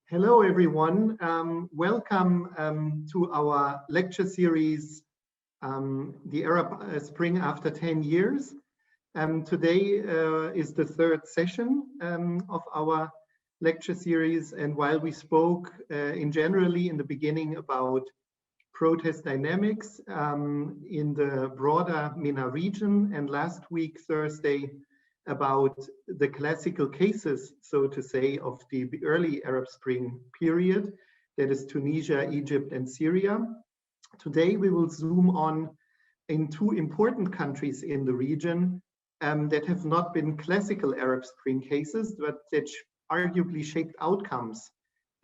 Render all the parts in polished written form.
Hello, everyone. Welcome to our lecture series, The Arab Spring After 10 Years. Today is the third session of our lecture series. And while we spoke generally in the beginning about protest dynamics in the broader MENA region, and last week, Thursday, about the classical cases, so to say, of the early Arab Spring period, that is Tunisia, Egypt, and Syria. Today, we will zoom on in two important countries in the region that have not been classical Arab Spring cases, but that arguably shaped outcomes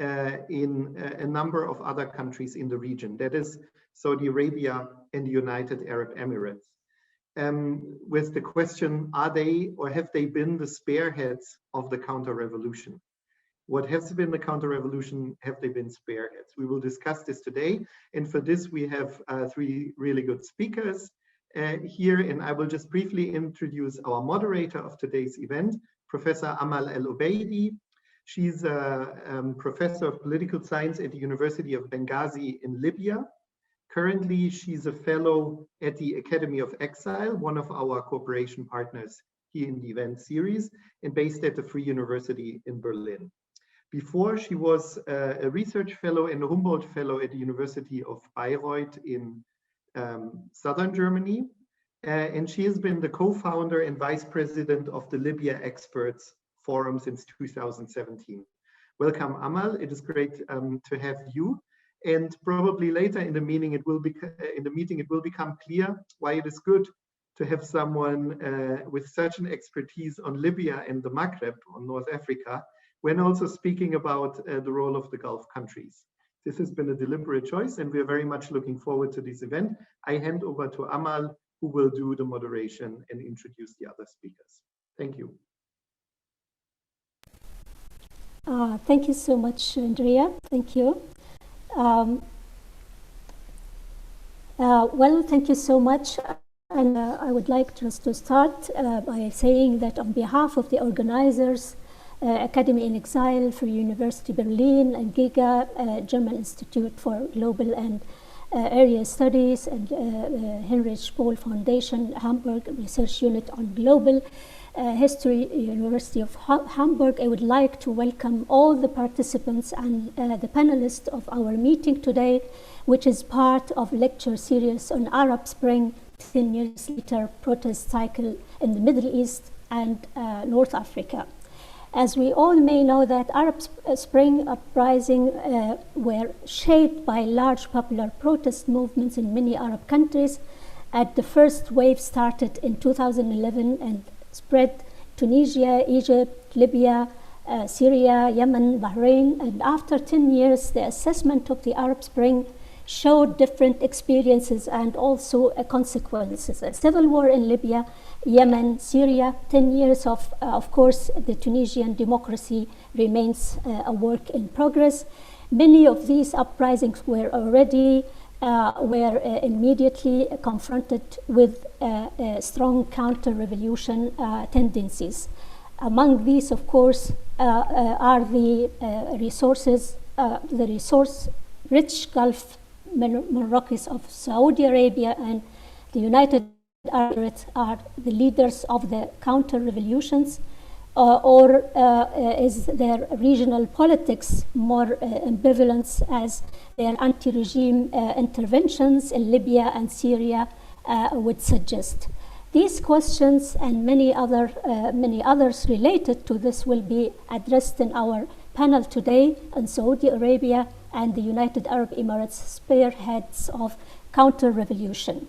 in a number of other countries in the region. That is Saudi Arabia and the United Arab Emirates. With the question, are they or have they been the spearheads of the counter-revolution? What has been the counter-revolution? Have they been spearheads? We will discuss this today. And for this, we have three really good speakers here. And I will just briefly introduce our moderator of today's event, Professor Amal El-Obeidi. She's a professor of political science at the University of Benghazi in Libya. Currently, she's a fellow at the Academy of Exile, one of our cooperation partners here in the event series, and based at the Free University in Berlin. Before, she was a research fellow and a Humboldt fellow at the University of Bayreuth in southern Germany. And she has been the co-founder and vice president of the Libya Experts Forum since 2017. Welcome, Amal. It is great to have you. And probably later in the meeting, it will become clear why it is good to have someone with such an expertise on Libya and the Maghreb, on North Africa, when also speaking about the role of the Gulf countries. This has been a deliberate choice, and we are very much looking forward to this event. I hand over to Amal, who will do the moderation and introduce the other speakers. Thank you. Thank you so much, Andrea. Thank you. Well, thank you so much. And I would like just to start by saying that on behalf of the organizers, Academy in Exile, Free University Berlin, and GIGA, German Institute for Global and Area Studies, and Heinrich Böll Foundation, Hamburg Research Unit on Global History, University of Hamburg, I would like to welcome all the participants and the panelists of our meeting today, which is part of lecture series on Arab Spring, 10 years later protest cycle in the Middle East and North Africa. As we all may know, that Arab Spring uprising were shaped by large popular protest movements in many Arab countries. The first wave started in 2011 and spread Tunisia, Egypt, Libya, Syria, Yemen, Bahrain, and after 10 years, the assessment of the Arab Spring showed different experiences and also consequences. A civil war in Libya, Yemen, Syria, 10 years of course, the Tunisian democracy remains a work in progress. Many of these uprisings were already immediately confronted with strong counter-revolution tendencies. Among these, of course, are the resource-rich Gulf monarchies of Saudi Arabia and the United Arab Emirates are the leaders of the counter-revolutions, or is their regional politics more ambivalent, as their anti-regime interventions in Libya and Syria would suggest. These questions and many others related to this will be addressed in our panel today on Saudi Arabia and the United Arab Emirates, spearheads of counter-revolution.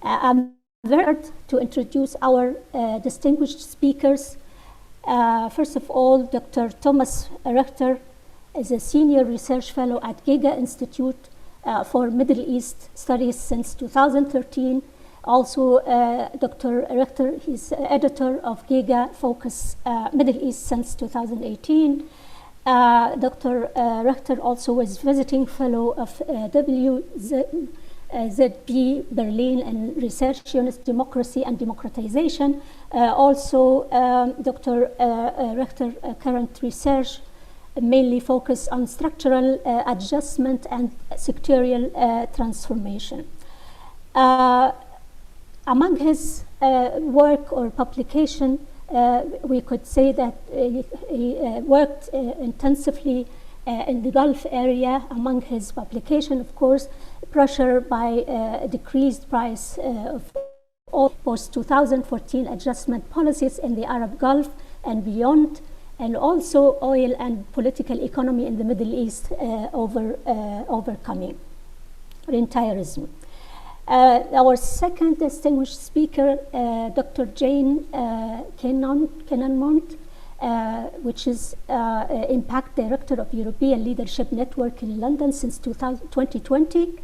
I'm very honored to introduce our distinguished speakers. First of all, Dr. Thomas Richter is a senior research fellow at GIGA Institute for Middle East Studies since 2013. Also, Dr. Richter is editor of GIGA Focus Middle East since 2018. Dr. Richter also was visiting fellow of ZB Berlin and Research Unit Democracy and Democratization. Also, Dr. Richter current research mainly focus on structural adjustment and sectorial transformation. Among his work or publication, we could say that he worked intensively in the Gulf area. Among his publication, of course, pressure by decreased price of oil, post-2014 adjustment policies in the Arab Gulf and beyond, and also oil and political economy in the Middle East overcoming rentierism. Our second distinguished speaker, Dr. Jane Kenanmont, which is Impact Director of European Leadership Network in London since 2020.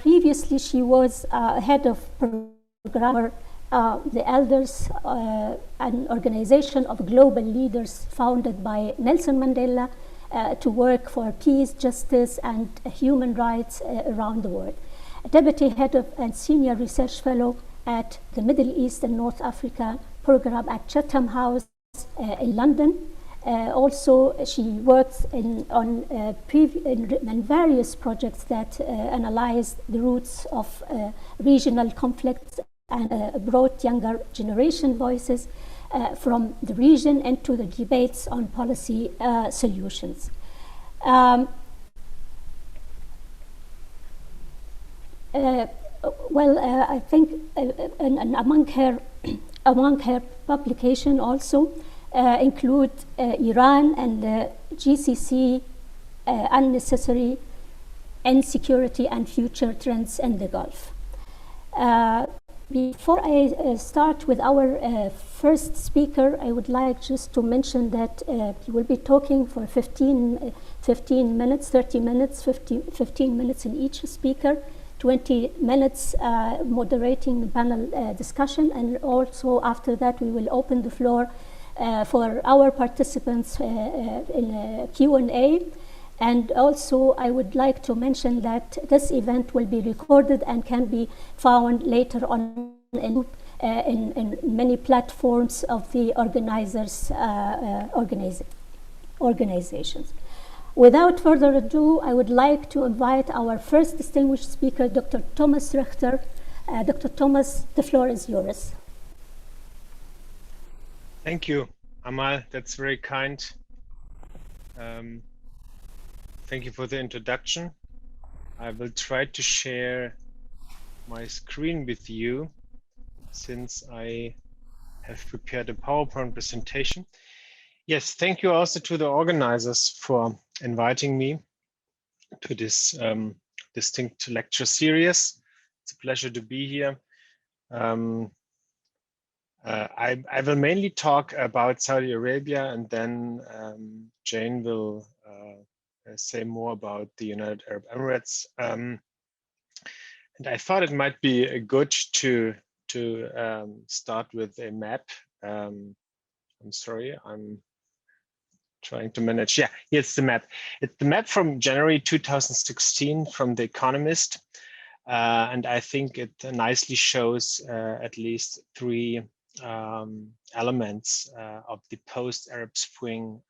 Previously, she was head of program the Elders, an organization of global leaders founded by Nelson Mandela to work for peace, justice, and human rights around the world. Deputy head of and senior research fellow at the Middle East and North Africa program at Chatham House in London. Also, she worked on various projects that analyzed the roots of regional conflicts and brought younger generation voices from the region into the debates on policy solutions. I think and among her publication also include Iran and the GCC, unnecessary insecurity and future trends in the Gulf. Before I start with our first speaker, I would like just to mention that he will be talking for 15 minutes, 30 minutes, 15 minutes in each speaker, 20 minutes moderating the panel discussion, and also after that we will open the floor for our participants in a Q&A. And also I would like to mention that this event will be recorded and can be found later on in many platforms of the organizers' organizations. Without further ado, I would like to invite our first distinguished speaker, Dr. Thomas Richter. Dr. Thomas, the floor is yours. Thank you, Amal. That's very kind. Thank you for the introduction. I will try to share my screen with you since I have prepared a PowerPoint presentation. Yes, thank you also to the organizers for inviting me to this distinct lecture series. It's a pleasure to be here. I will mainly talk about Saudi Arabia, and then Jane will say more about the United Arab Emirates. And I thought it might be good to start with a map. I'm sorry, I'm trying to manage. Yeah, here's the map. It's the map from January 2016 from The Economist. And I think it nicely shows at least three elements of the post-Arab Spring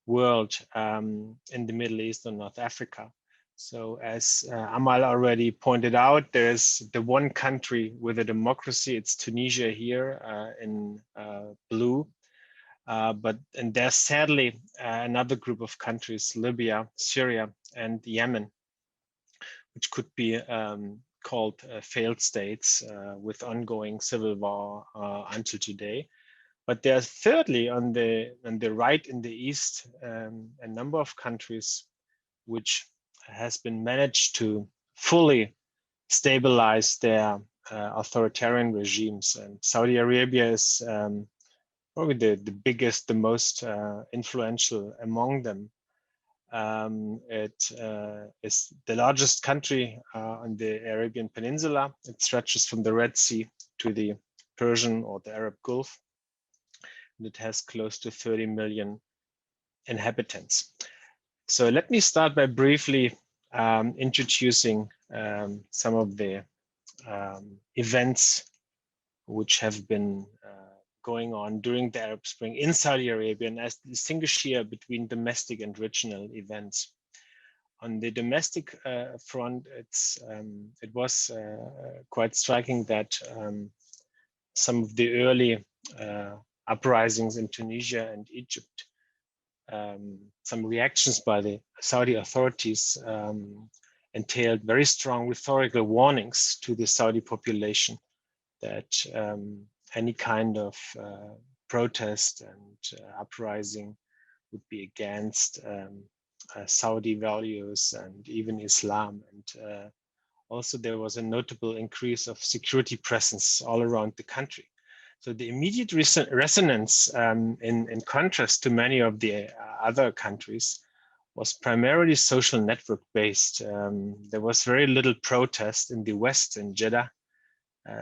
world in the Middle East and North Africa. So as Amal already pointed out, there's the one country with a democracy, it's Tunisia here in blue. And there's sadly another group of countries, Libya, Syria, and Yemen, which could be called failed states with ongoing civil war until today. But there's thirdly on the right in the east a number of countries which has been managed to fully stabilize their authoritarian regimes. And Saudi Arabia is probably the biggest, the most influential among them. It is the largest country on the Arabian Peninsula. It stretches from the Red Sea to the Persian or the Arab Gulf. And it has close to 30 million inhabitants. So let me start by briefly introducing some of the events which have been going on during the Arab Spring in Saudi Arabia, and as distinguish here between domestic and regional events. On the domestic front, it was quite striking that some of the early uprisings in Tunisia and Egypt, some reactions by the Saudi authorities entailed very strong rhetorical warnings to the Saudi population that any kind of protest and uprising would be against Saudi values and even Islam. And also there was a notable increase of security presence all around the country. So the immediate resonance in contrast to many of the other countries was primarily social network based. There was very little protest in the West, in Jeddah,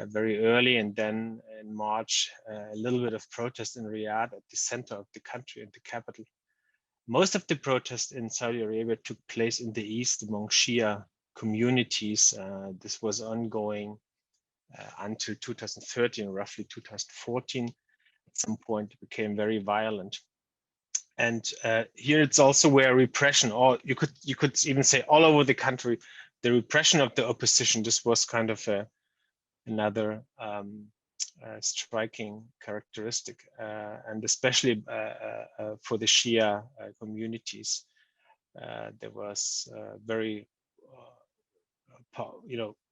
very early, and then in March, a little bit of protest in Riyadh at the center of the country, at the capital. Most of the protests in Saudi Arabia took place in the east among Shia communities. This was ongoing until 2013, roughly 2014. At some point, it became very violent. And here it's also where repression, or you could even say all over the country, the repression of the opposition. This was kind of another striking characteristic, and especially for the Shia communities, there was very,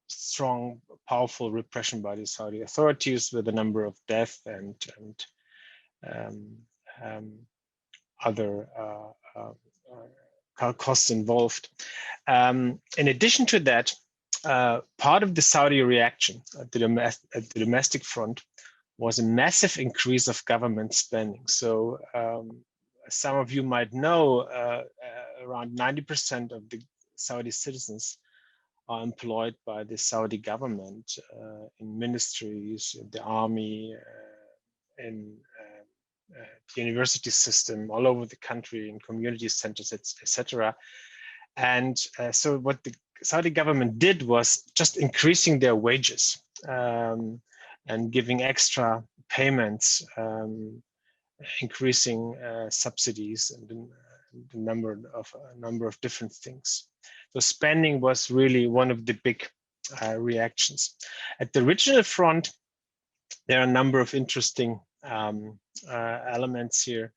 strong, powerful repression by the Saudi authorities, with a number of deaths and other costs involved. In addition to that, part of the Saudi reaction at the domestic front was a massive increase of government spending. So some of you might know around 90% of the Saudi citizens are employed by the Saudi government in ministries, in the army, in the university system, all over the country, in community centers, etc. And so what the Saudi government did was just increasing their wages and giving extra payments, increasing subsidies, and a number of different things. So spending was really one of the big reactions. At the regional front, there are a number of interesting elements here,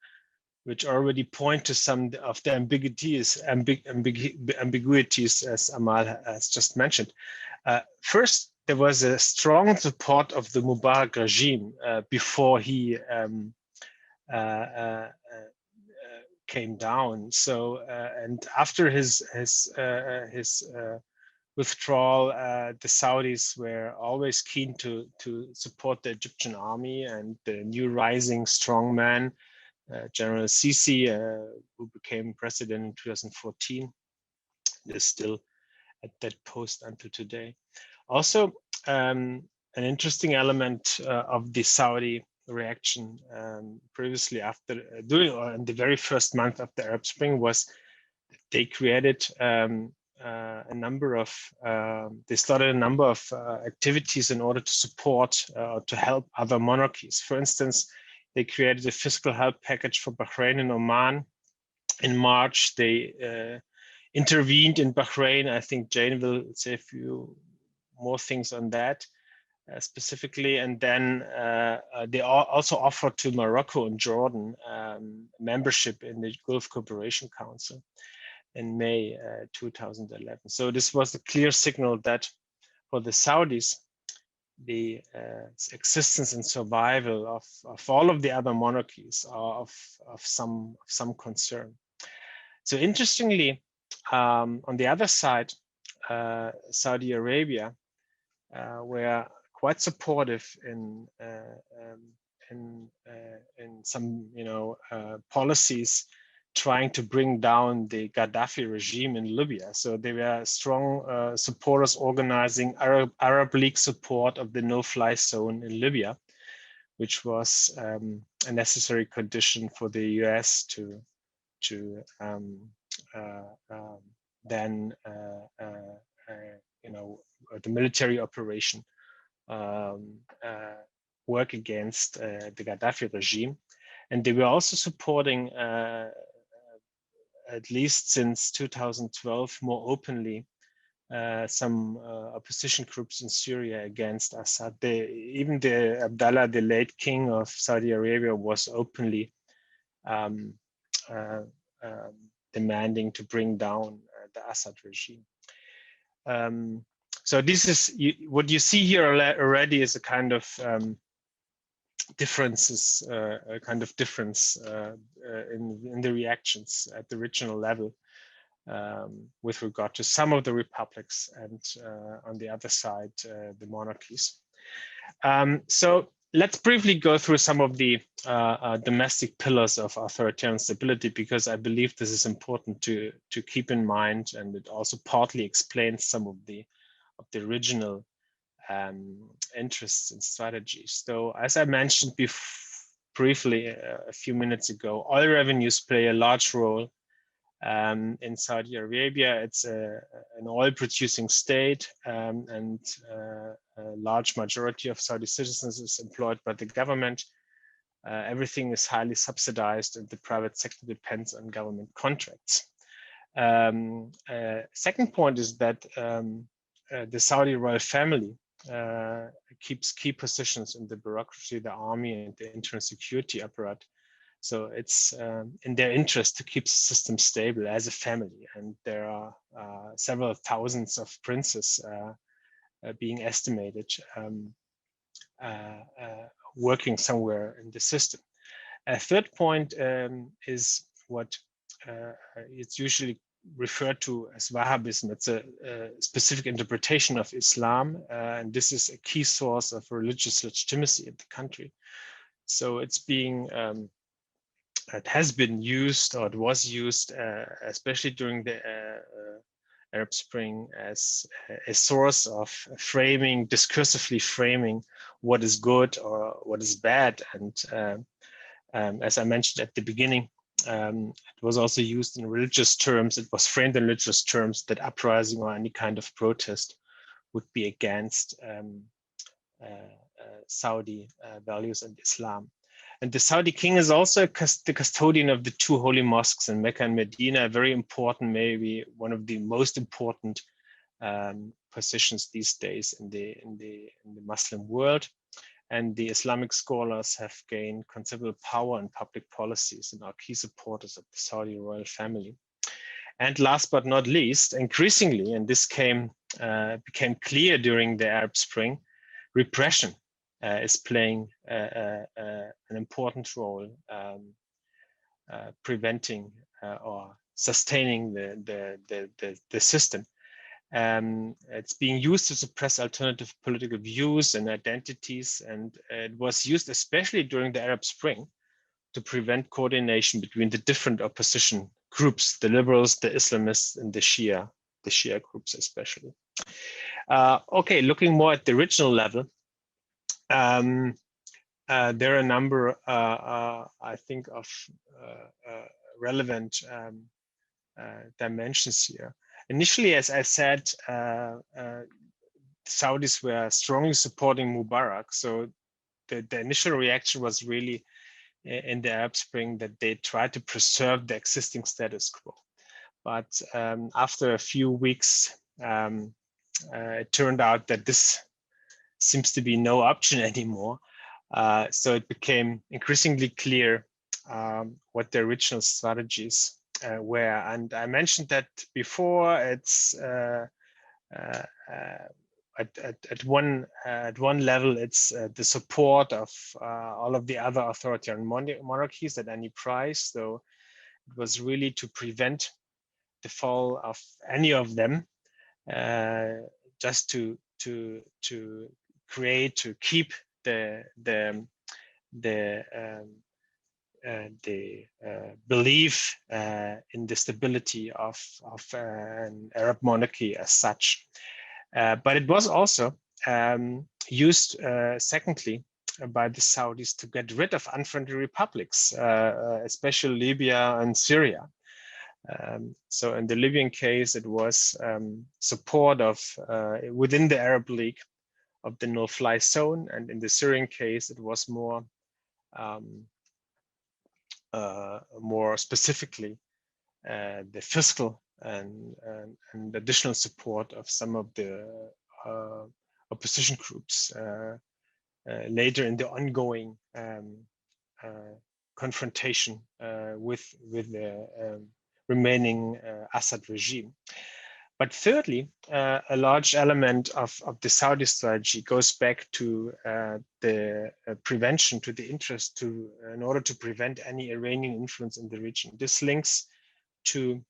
which already point to some of the ambiguities, as Amal has just mentioned. First, there was a strong support of the Mubarak regime before he came down. So, and after his withdrawal, the Saudis were always keen to support the Egyptian army and the new rising strongman, General Sisi, who became president in 2014, is still at that post until today. Also, an interesting element of the Saudi reaction previously, in the very first month of the Arab Spring, was they created a number of activities in order to support to help other monarchies. For instance, they created a fiscal help package for Bahrain and Oman. In March, they intervened in Bahrain. I think Jane will say a few more things on that specifically. And then they also offered to Morocco and Jordan membership in the Gulf Cooperation Council in May 2011. So this was a clear signal that for the Saudis, the existence and survival of all of the other monarchies are of some concern. So interestingly, on the other side, Saudi Arabia were quite supportive in some policies trying to bring down the Gaddafi regime in Libya. So they were strong supporters organizing Arab League support of the no-fly zone in Libya, which was a necessary condition for the US to then the military operation work against the Gaddafi regime. And they were also supporting, at least since 2012, more openly, some opposition groups in Syria against Assad. Even the Abdullah, the late king of Saudi Arabia, was openly demanding to bring down the Assad regime. So this is what you see here already is a kind of differences, a kind of difference in the reactions at the regional level with regard to some of the republics and on the other side, the monarchies. So let's briefly go through some of the domestic pillars of authoritarian stability, because I believe this is important to keep in mind, and it also partly explains some of the original interests and strategies. So as I mentioned briefly a few minutes ago, oil revenues play a large role in Saudi Arabia. It's an oil-producing state, and a large majority of Saudi citizens is employed by the government. Everything is highly subsidized, and the private sector depends on government contracts. Second point is that the Saudi royal family keeps key positions in the bureaucracy, the army, and the internal security apparatus. So it's in their interest to keep the system stable as a family. And there are several thousands of princes being estimated working somewhere in the system. A third point is what it's usually referred to as Wahhabism. It's a specific interpretation of Islam, and this is a key source of religious legitimacy in the country. So it's being it has been used, or it was used, especially during the Arab Spring, as a source of framing, discursively framing what is good or what is bad. And as I mentioned at the beginning, it was also used in religious terms. It was framed in religious terms that uprising or any kind of protest would be against Saudi values and Islam. And the Saudi king is also the custodian of the two holy mosques in Mecca and Medina, very important, maybe one of the most important positions these days in the Muslim world. And the Islamic scholars have gained considerable power in public policies and are key supporters of the Saudi royal family. And last but not least, increasingly, and this became clear during the Arab Spring, repression is playing an important role preventing or sustaining the system. It's being used to suppress alternative political views and identities, and it was used especially during the Arab Spring to prevent coordination between the different opposition groups, the liberals, the Islamists, and the Shia groups especially. Okay, looking more at the regional level, there are a number, I think, of relevant dimensions here. Initially, as I said, Saudis were strongly supporting Mubarak. So the initial reaction was really in the Arab Spring that they tried to preserve the existing status quo. But after a few weeks, it turned out that this seems to be no option anymore. So it became increasingly clear what the original strategies were. And I mentioned that before. It's at one level, it's the support of all of the other authoritarian monarchies at any price. So it was really to prevent the fall of any of them, just to keep the belief in the stability of an Arab monarchy as such. But it was also used, secondly, by the Saudis to get rid of unfriendly republics, especially Libya and Syria. So in the Libyan case, it was support of, within the Arab League, the no-fly zone, and in the Syrian case, it was more more specifically the fiscal and additional support of some of the opposition groups later in the ongoing confrontation with the remaining Assad regime. But thirdly, a large element of the Saudi strategy goes back to the prevention, to the interest in order to prevent any Iranian influence in the region. This links to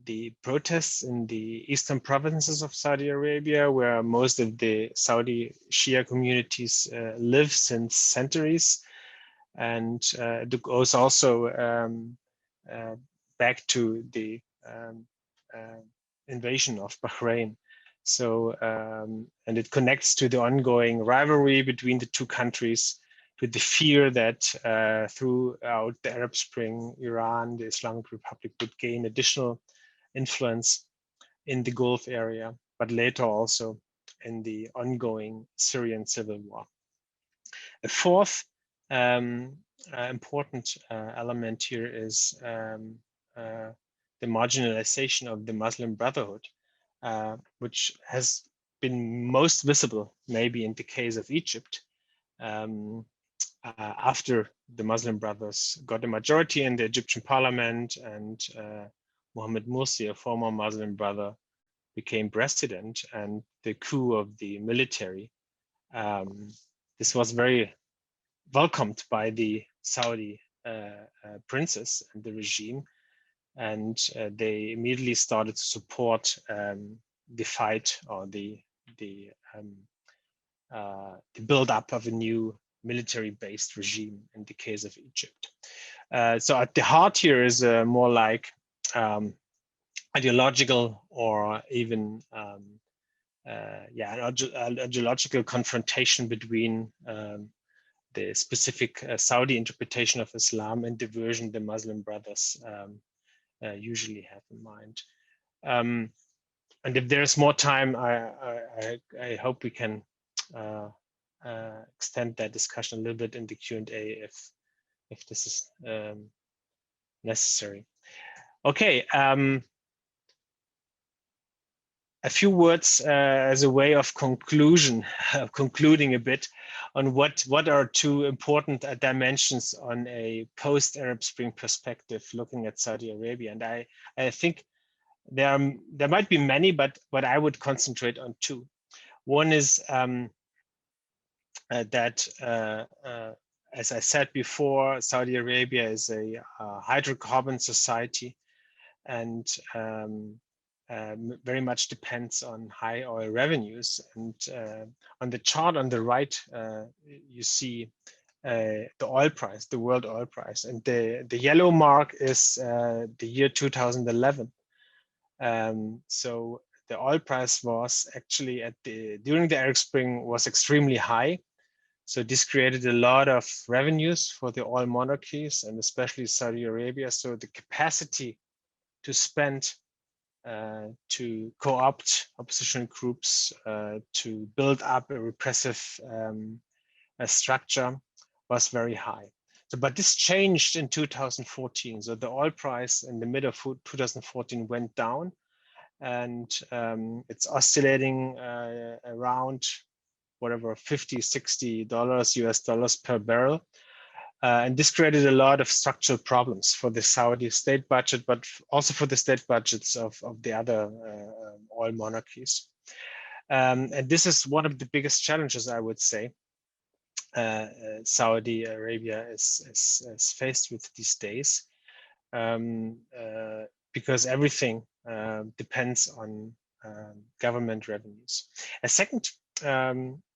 the protests in the eastern provinces of Saudi Arabia, where most of the Saudi Shia communities live since centuries. And it goes also back to the invasion of Bahrain. So, and it connects to the ongoing rivalry between the two countries, with the fear that throughout the Arab Spring, Iran, the Islamic Republic, would gain additional influence in the Gulf area, but later also in the ongoing Syrian civil war. A fourth important element here is the marginalization of the Muslim Brotherhood, which has been most visible maybe in the case of Egypt, after the Muslim Brothers got a majority in the Egyptian parliament and Mohammed Morsi, a former Muslim brother, became president, and the coup of the military. This was very welcomed by the Saudi princes and the regime, and they immediately started to support the fight or the build up of a new military-based regime in the case of Egypt. So at the heart here is more like ideological or even an ideological confrontation between the specific Saudi interpretation of Islam and the version the Muslim Brothers usually have in mind. And if there's more time, I hope we can extend that discussion a little bit in the Q&A if this is necessary. Okay, a few words as a way of conclusion, concluding a bit on what are two important dimensions on a post-Arab Spring perspective looking at Saudi Arabia. And I think there might be many, but I would concentrate on two. One is that, as I said before, Saudi Arabia is a hydrocarbon society, and very much depends on high oil revenues. And on the chart on the right, you see the oil price, the world oil price, and the yellow mark is the year 2011. So the oil price was actually during the Arab Spring was extremely high. So this created a lot of revenues for the oil monarchies and especially Saudi Arabia. So the capacity to spend to co-opt opposition groups, to build up a repressive structure was very high. So, but this changed in 2014. So the oil price in the middle of 2014 went down, and it's oscillating around whatever, $50–60 US dollars per barrel. And this created a lot of structural problems for the Saudi state budget, but also for the state budgets of the other oil monarchies. And this is one of the biggest challenges, I would say, Saudi Arabia is faced with these days, because everything depends on government revenues. A second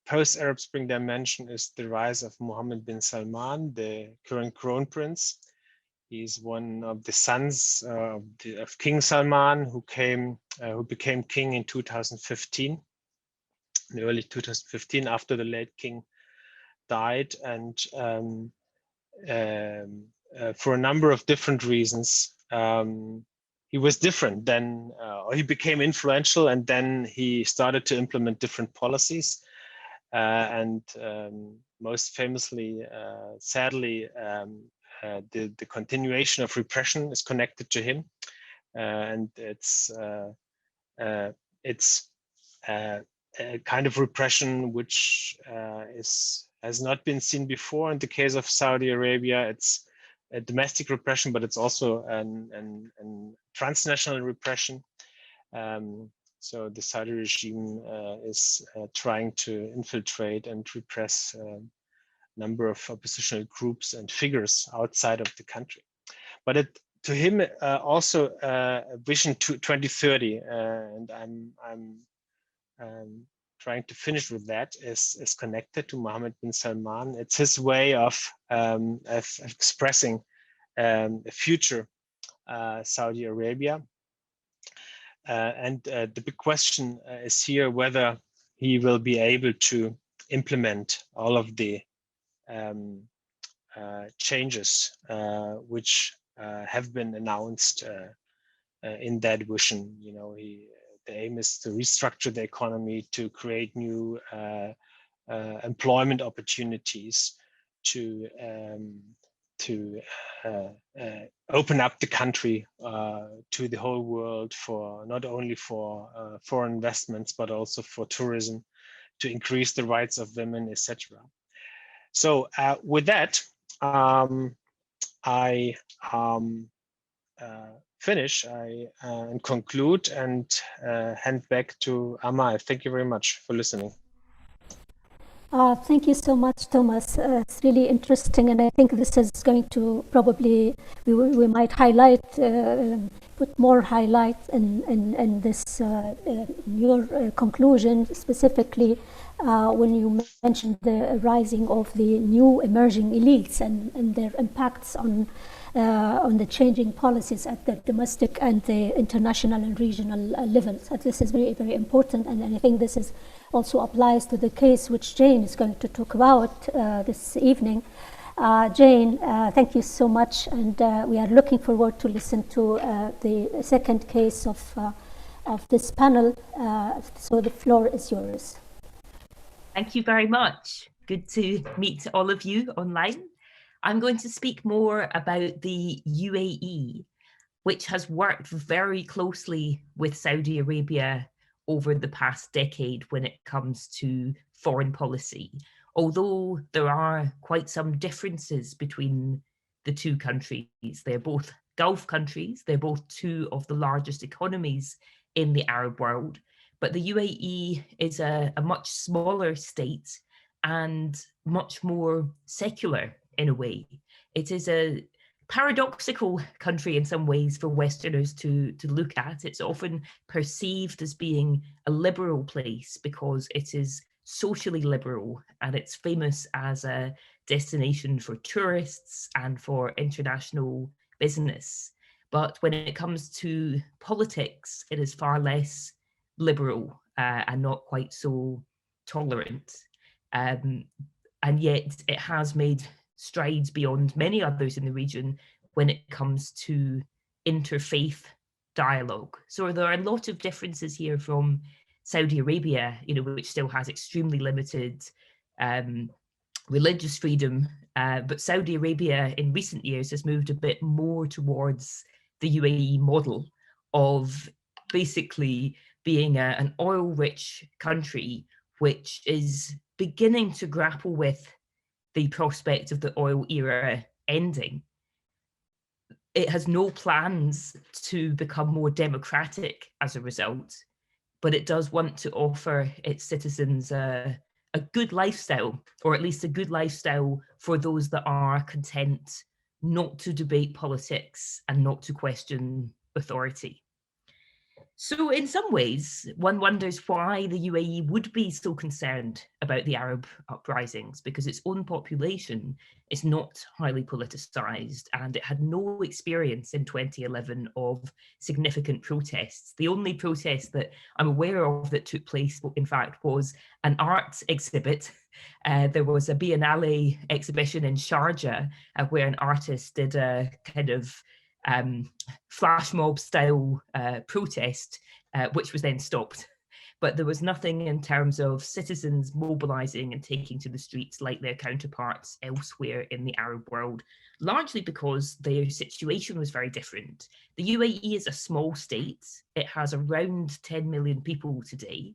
post-Arab Spring dimension is the rise of Mohammed bin Salman, the current crown prince. He's one of the sons of King Salman, who became king in 2015, in early 2015, after the late king died, and for a number of different reasons, he was different then, or he became influential, and then he started to implement different policies. And most famously, sadly, the continuation of repression is connected to him, and it's a kind of repression which has not been seen before. In the case of Saudi Arabia, it's a domestic repression, but it's also an transnational repression. So the Saudi regime is trying to infiltrate and repress a number of oppositional groups and figures outside of the country. But to him also a vision to 2030, and I'm trying to finish with that, is connected to Mohammed bin Salman. It's his way of expressing a future Saudi Arabia. And the big question is here whether he will be able to implement all of the changes which have been announced in that vision. You know, the aim is to restructure the economy, to create new employment opportunities, to open up the country to the whole world, for not only for foreign investments, but also for tourism, to increase the rights of women, etc. So with that, I finish and conclude and hand back to Amal. Thank you very much for listening. Thank you so much, Thomas. It's really interesting, and I think this is going to probably, we might highlight, put more highlights in this, your conclusion, specifically when you mentioned the rising of the new emerging elites and their impacts on the changing policies at the domestic and the international and regional levels. And this is very, very important, and I think this is also applies to the case which Jane is going to talk about this evening. Jane, thank you so much, and we are looking forward to listen to the second case of this panel. So the floor is yours. Thank you very much. Good to meet all of you online. I'm going to speak more about the UAE, which has worked very closely with Saudi Arabia over the past decade when it comes to foreign policy. Although there are quite some differences between the two countries. They're both Gulf countries, they're both two of the largest economies in the Arab world, but the UAE is a much smaller state and much more secular in a way. It is a paradoxical country in some ways for Westerners to look at. It's often perceived as being a liberal place because it is socially liberal, and it's famous as a destination for tourists and for international business. But when it comes to politics, it is far less liberal and not quite so tolerant. And yet it has made strides beyond many others in the region when it comes to interfaith dialogue. So there are a lot of differences here from Saudi Arabia, which still has extremely limited religious freedom, but Saudi Arabia in recent years has moved a bit more towards the UAE model of basically being an oil-rich country which is beginning to grapple with the prospect of the oil era ending. It has no plans to become more democratic as a result, but it does want to offer its citizens a good lifestyle, or at least a good lifestyle for those that are content not to debate politics and not to question authority. So in some ways, one wonders why the UAE would be so concerned about the Arab uprisings, because its own population is not highly politicized and it had no experience in 2011 of significant protests. The only protest that I'm aware of that took place, in fact, was an art exhibit. There was a Biennale exhibition in Sharjah where an artist did a kind of flash mob style protest, which was then stopped. But there was nothing in terms of citizens mobilizing and taking to the streets like their counterparts elsewhere in the Arab world, largely because their situation was very different. The UAE is a small state. It has around 10 million people today,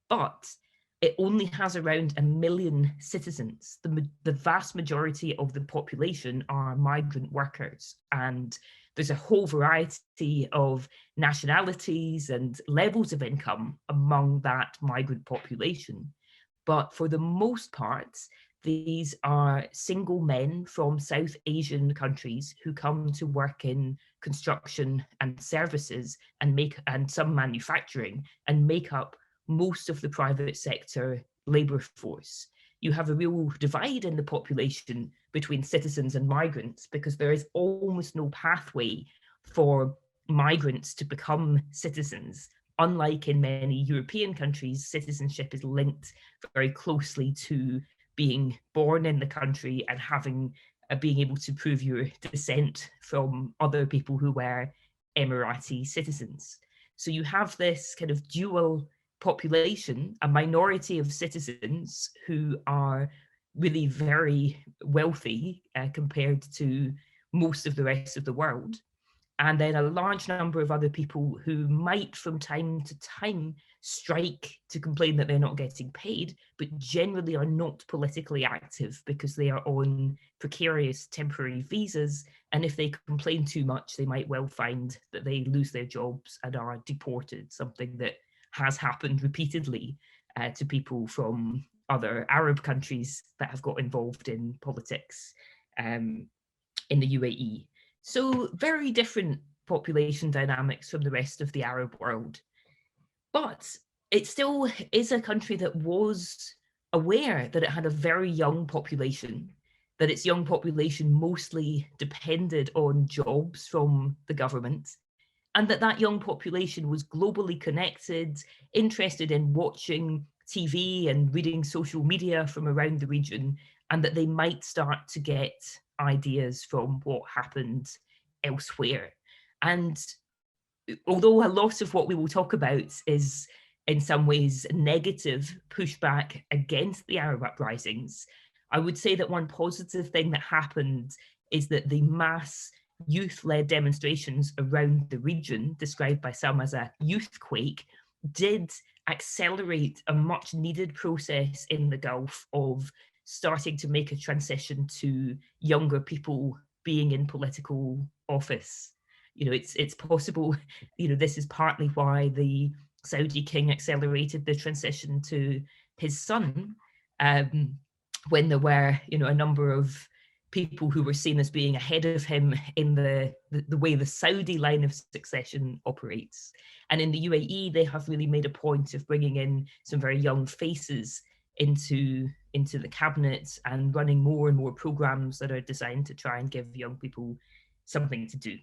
but it only has around 1 million citizens. The vast majority of the population are migrant workers, and there's a whole variety of nationalities and levels of income among that migrant population. But for the most part, these are single men from South Asian countries who come to work in construction and services and some manufacturing and make up most of the private sector labour force. You have a real divide in the population between citizens and migrants because there is almost no pathway for migrants to become citizens. Unlike in many European countries, citizenship is linked very closely to being born in the country and being able to prove your descent from other people who were Emirati citizens. So you have this kind of dual population, a minority of citizens who are really very wealthy compared to most of the rest of the world, and then a large number of other people who might from time to time strike to complain that they're not getting paid, but generally are not politically active because they are on precarious temporary visas, and if they complain too much they might well find that they lose their jobs and are deported, something that has happened repeatedly to people from other Arab countries that have got involved in politics in the UAE. So very different population dynamics from the rest of the Arab world. But it still is a country that was aware that it had a very young population, that its young population mostly depended on jobs from the government, and that young population was globally connected, interested in watching TV and reading social media from around the region, and that they might start to get ideas from what happened elsewhere. And although a lot of what we will talk about is in some ways negative pushback against the Arab uprisings, I would say that one positive thing that happened is that the mass youth-led demonstrations around the region, described by some as a youthquake, did accelerate a much needed process in the Gulf of starting to make a transition to younger people being in political office. You know, it's possible, you know, this is partly why the Saudi king accelerated the transition to his son when there were, you know, a number of people who were seen as being ahead of him in the way the Saudi line of succession operates. And in the UAE, they have really made a point of bringing in some very young faces into the cabinet and running more and more programs that are designed to try and give young people something to do.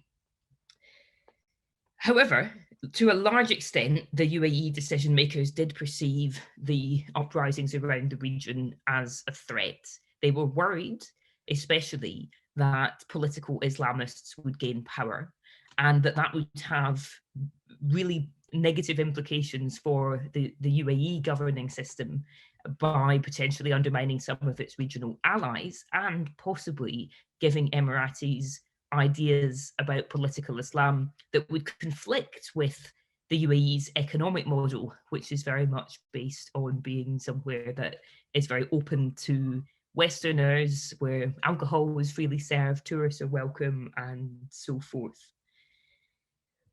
However, to a large extent, the UAE decision makers did perceive the uprisings around the region as a threat. They were worried, especially, that political Islamists would gain power and that would have really negative implications for the UAE governing system by potentially undermining some of its regional allies and possibly giving Emiratis ideas about political Islam that would conflict with the UAE's economic model, which is very much based on being somewhere that is very open to Westerners, where alcohol is freely served, tourists are welcome, and so forth.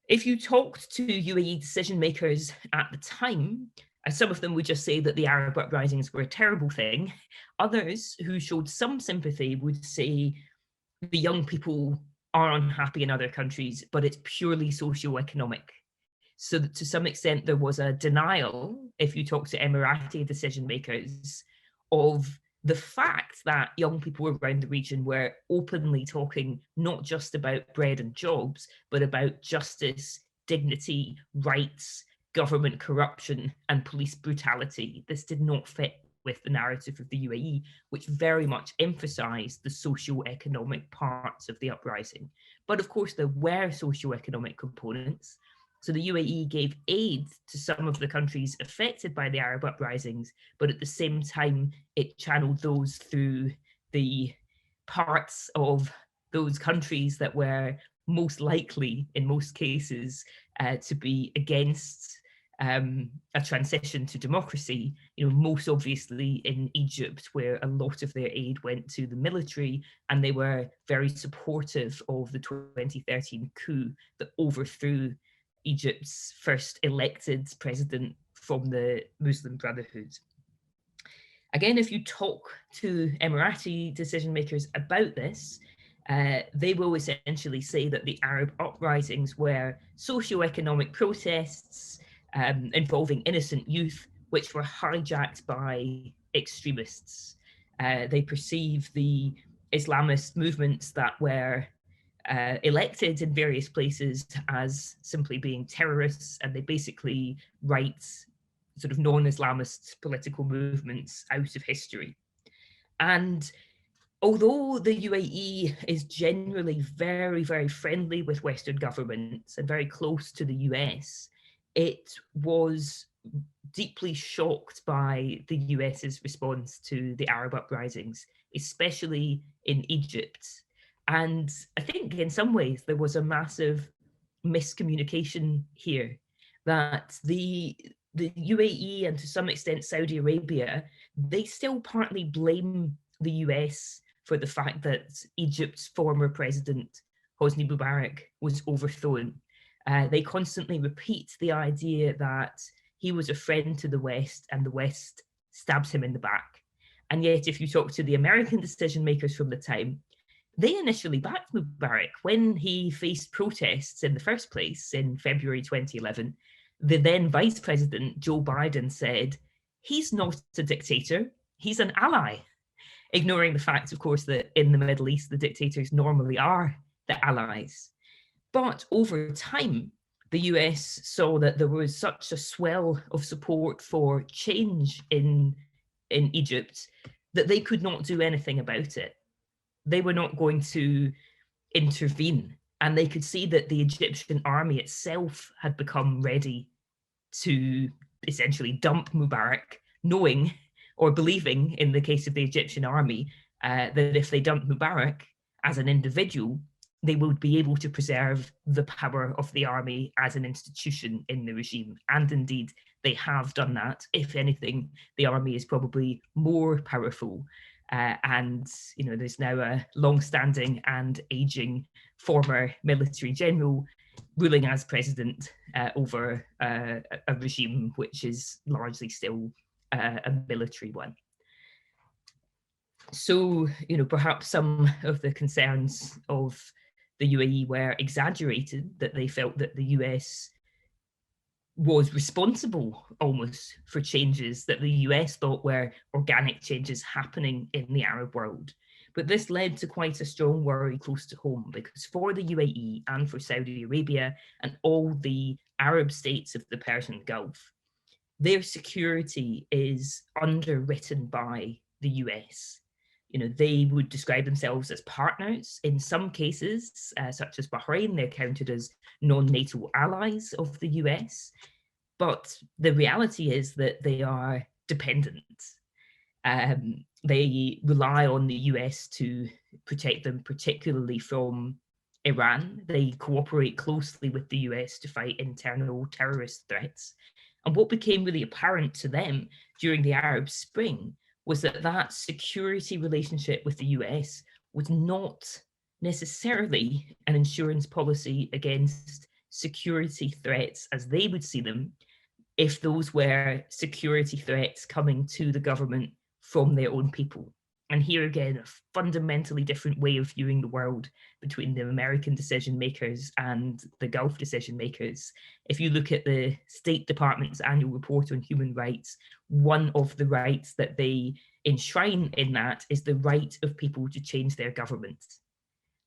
If you talked to UAE decision makers at the time, some of them would just say that the Arab uprisings were a terrible thing. Others who showed some sympathy would say the young people are unhappy in other countries, but it's purely socio-economic. So that to some extent, there was a denial, if you talk to Emirati decision makers, of the fact that young people around the region were openly talking not just about bread and jobs, but about justice, dignity, rights, government corruption, and police brutality. This did not fit with the narrative of the UAE, which very much emphasized the socio-economic parts of the uprising. But of course, there were socio-economic components. So the UAE gave aid to some of the countries affected by the Arab uprisings, but at the same time, it channeled those through the parts of those countries that were most likely, in most cases, to be against a transition to democracy, most obviously in Egypt, where a lot of their aid went to the military, and they were very supportive of the 2013 coup that overthrew Egypt's first elected president from the Muslim Brotherhood. Again, if you talk to Emirati decision makers about this, they will essentially say that the Arab uprisings were socio-economic protests involving innocent youth, which were hijacked by extremists. They perceive the Islamist movements that were elected in various places as simply being terrorists, and they basically write sort of non-Islamist political movements out of history. And although the UAE is generally very, very friendly with Western governments and very close to the US, it was deeply shocked by the US's response to the Arab uprisings, especially in Egypt. And I think in some ways there was a massive miscommunication here, that the UAE and to some extent Saudi Arabia, they still partly blame the US for the fact that Egypt's former president, Hosni Mubarak, was overthrown. They constantly repeat the idea that he was a friend to the West and the West stabs him in the back. And yet, if you talk to the American decision makers from the time, they initially backed Mubarak when he faced protests in the first place in February 2011. The then Vice President, Joe Biden, said, he's not a dictator, he's an ally, ignoring the fact, of course, that in the Middle East, the dictators normally are the allies. But over time, the US saw that there was such a swell of support for change in Egypt that they could not do anything about it. They were not going to intervene. And they could see that the Egyptian army itself had become ready to essentially dump Mubarak, knowing or believing, in the case of the Egyptian army, that if they dumped Mubarak as an individual, they would be able to preserve the power of the army as an institution in the regime. And indeed, they have done that. If anything, the army is probably more powerful. And there's now a long-standing and aging former military general ruling as president over a regime which is largely still a military one. So, perhaps some of the concerns of the UAE were exaggerated, that they felt that the US was responsible almost for changes that the US thought were organic changes happening in the Arab world. But this led to quite a strong worry close to home, because for the UAE and for Saudi Arabia and all the Arab states of the Persian Gulf, their security is underwritten by the US. They would describe themselves as partners. In some cases, such as Bahrain, they're counted as non-NATO allies of the US. But the reality is that they are dependent. They rely on the US to protect them, particularly from Iran. They cooperate closely with the US to fight internal terrorist threats. And what became really apparent to them during the Arab Spring was that that security relationship with the US was not necessarily an insurance policy against security threats as they would see them, if those were security threats coming to the government from their own people. And here again, a fundamentally different way of viewing the world between the American decision makers and the Gulf decision makers. If you look at the State Department's annual report on human rights, one of the rights that they enshrine in that is the right of people to change their government.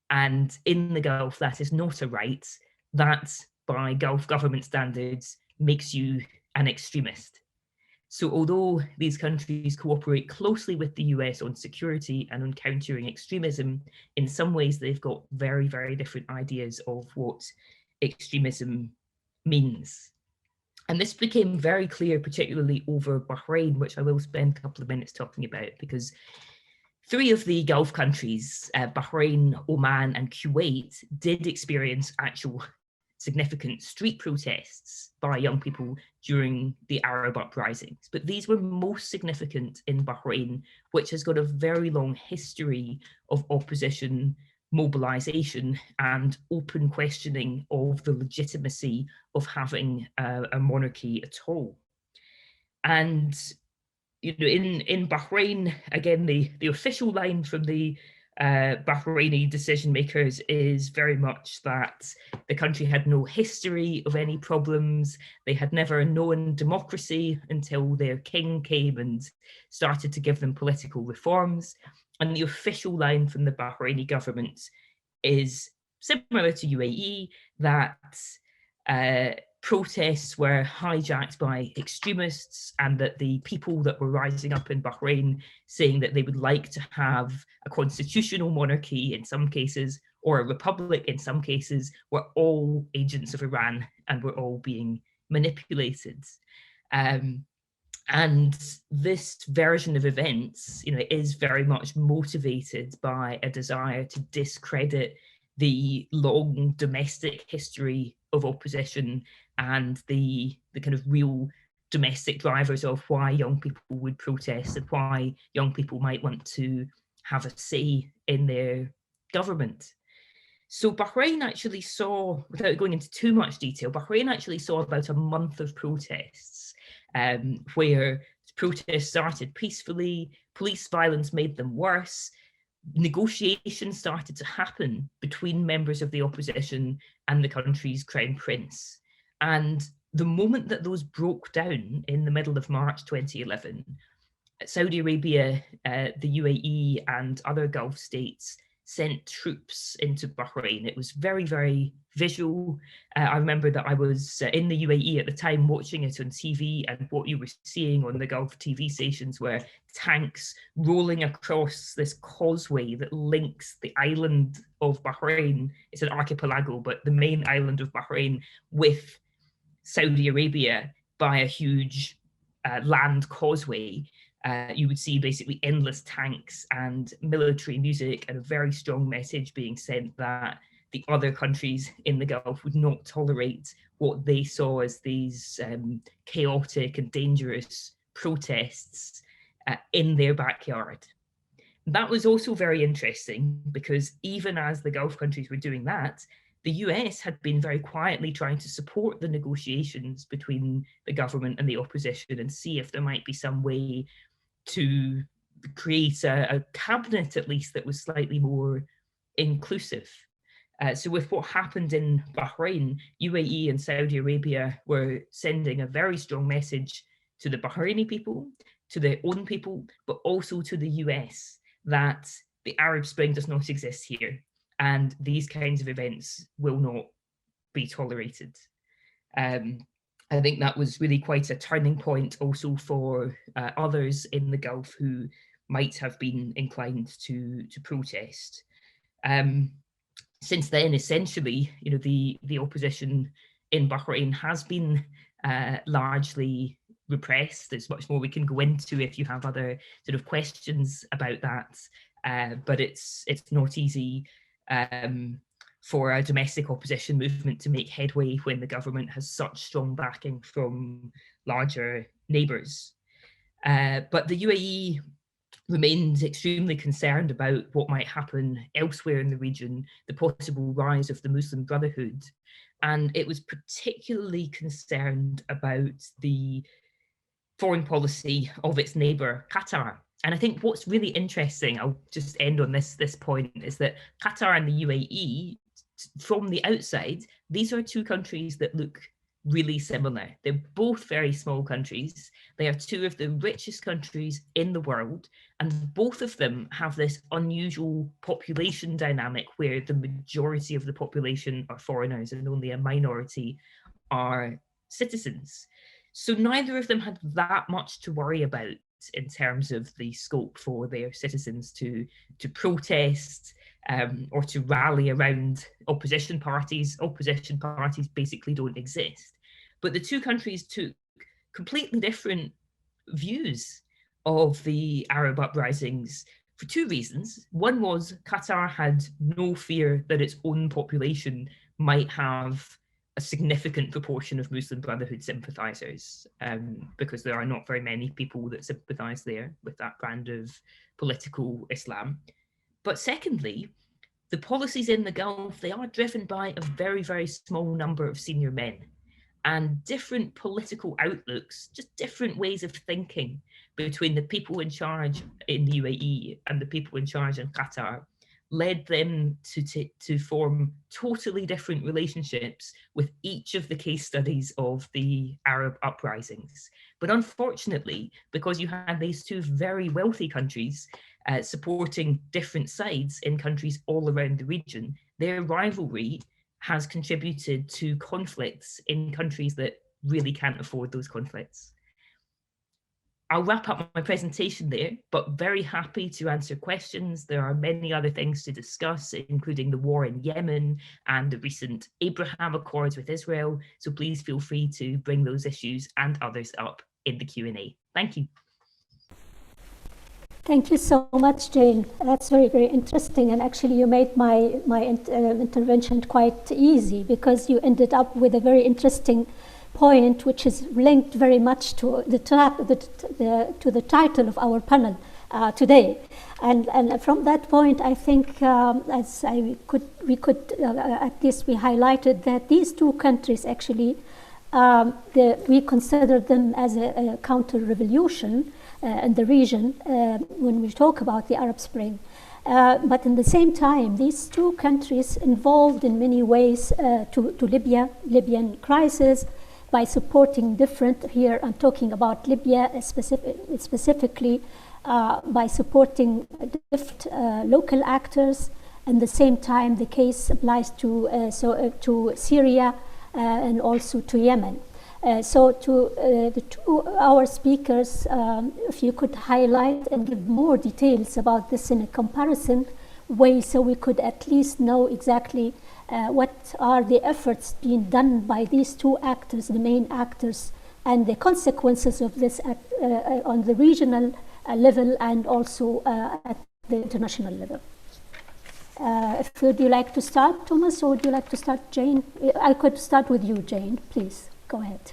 And in the Gulf, that is not a right. That, by Gulf government standards, makes you an extremist. So although these countries cooperate closely with the US on security and on countering extremism, in some ways they've got very, very different ideas of what extremism means. And this became very clear, particularly over Bahrain, which I will spend a couple of minutes talking about, because 3 of the Gulf countries, Bahrain, Oman, and Kuwait, did experience actual significant street protests by young people during the Arab uprisings. But these were most significant in Bahrain, which has got a very long history of opposition mobilization and open questioning of the legitimacy of having a monarchy at all. And in Bahrain, again, the official line from the Bahraini decision makers is very much that the country had no history of any problems. They had never known democracy until their king came and started to give them political reforms. And the official line from the Bahraini government is similar to UAE, that protests were hijacked by extremists, and that the people that were rising up in Bahrain saying that they would like to have a constitutional monarchy in some cases, or a republic in some cases, were all agents of Iran and were all being manipulated. And this version of events, is very much motivated by a desire to discredit the long domestic history of opposition and the kind of real domestic drivers of why young people would protest and why young people might want to have a say in their government. So Bahrain actually saw, without going into too much detail, Bahrain actually saw about a month of protests where protests started peacefully, police violence made them worse, negotiations started to happen between members of the opposition and the country's crown prince. And the moment that those broke down in the middle of March 2011, Saudi Arabia, the UAE, and other Gulf states sent troops into Bahrain. It was very, very visual. I remember that I was in the UAE at the time watching it on TV, and what you were seeing on the Gulf TV stations were tanks rolling across this causeway that links the island of Bahrain. It's an archipelago, but the main island of Bahrain with Saudi Arabia by a huge land causeway. You would see basically endless tanks and military music, and a very strong message being sent that the other countries in the Gulf would not tolerate what they saw as these chaotic and dangerous protests in their backyard. That was also very interesting, because even as the Gulf countries were doing that, the US had been very quietly trying to support the negotiations between the government and the opposition and see if there might be some way to create a cabinet, at least, that was slightly more inclusive. So with what happened in Bahrain, UAE and Saudi Arabia were sending a very strong message to the Bahraini people, to their own people, but also to the US, that the Arab Spring does not exist here, and these kinds of events will not be tolerated. I think that was really quite a turning point also for others in the Gulf who might have been inclined to protest. Since then, essentially, the opposition in Bahrain has been largely repressed. There's much more we can go into if you have other sort of questions about that, but it's not easy for a domestic opposition movement to make headway when the government has such strong backing from larger neighbours. But the UAE remains extremely concerned about what might happen elsewhere in the region, the possible rise of the Muslim Brotherhood. And it was particularly concerned about the foreign policy of its neighbour, Qatar. And I think what's really interesting, I'll just end on this point, is that Qatar and the UAE, from the outside, these are two countries that look really similar. They're both very small countries. They are two of the richest countries in the world, and both of them have this unusual population dynamic where the majority of the population are foreigners and only a minority are citizens. So neither of them had that much to worry about in terms of the scope for their citizens to protest or to rally around opposition parties. Opposition parties basically don't exist. But the two countries took completely different views of the Arab uprisings for two reasons. One was Qatar had no fear that its own population might have a significant proportion of Muslim Brotherhood sympathizers, because there are not very many people that sympathize there with that brand of political Islam. But secondly, the policies in the Gulf, they are driven by a very, very small number of senior men, and different political outlooks, just different ways of thinking between the people in charge in the UAE and the people in charge in Qatar led them to form totally different relationships with each of the case studies of the Arab uprisings. But unfortunately, because you had these two very wealthy countries supporting different sides in countries all around the region, their rivalry has contributed to conflicts in countries that really can't afford those conflicts. I'll wrap up my presentation there, but very happy to answer questions. There are many other things to discuss, including the war in Yemen and the recent Abraham Accords with Israel. So please feel free to bring those issues and others up in the Q&A. Thank you. Thank you so much, Jane. That's very, very interesting. And actually, you made my intervention quite easy, because you ended up with a very interesting point, which is linked very much to the title of our panel today. And from that point, I think we could at least we highlighted that these two countries actually we consider them as a counter-revolution in the region when we talk about the Arab Spring. But in the same time, these two countries involved in many ways to Libyan crisis by supporting different, here I'm talking about Libya specifically, by supporting different local actors. At the same time, the case applies to Syria and also to Yemen. So to our speakers, if you could highlight and give more details about this in a comparison way, so we could at least know exactly what are the efforts being done by these two actors, the main actors, and the consequences of this on the regional level and also at the international level. Would you like to start, Thomas, or would you like to start, Jane? I could start with you, Jane, please. Go ahead.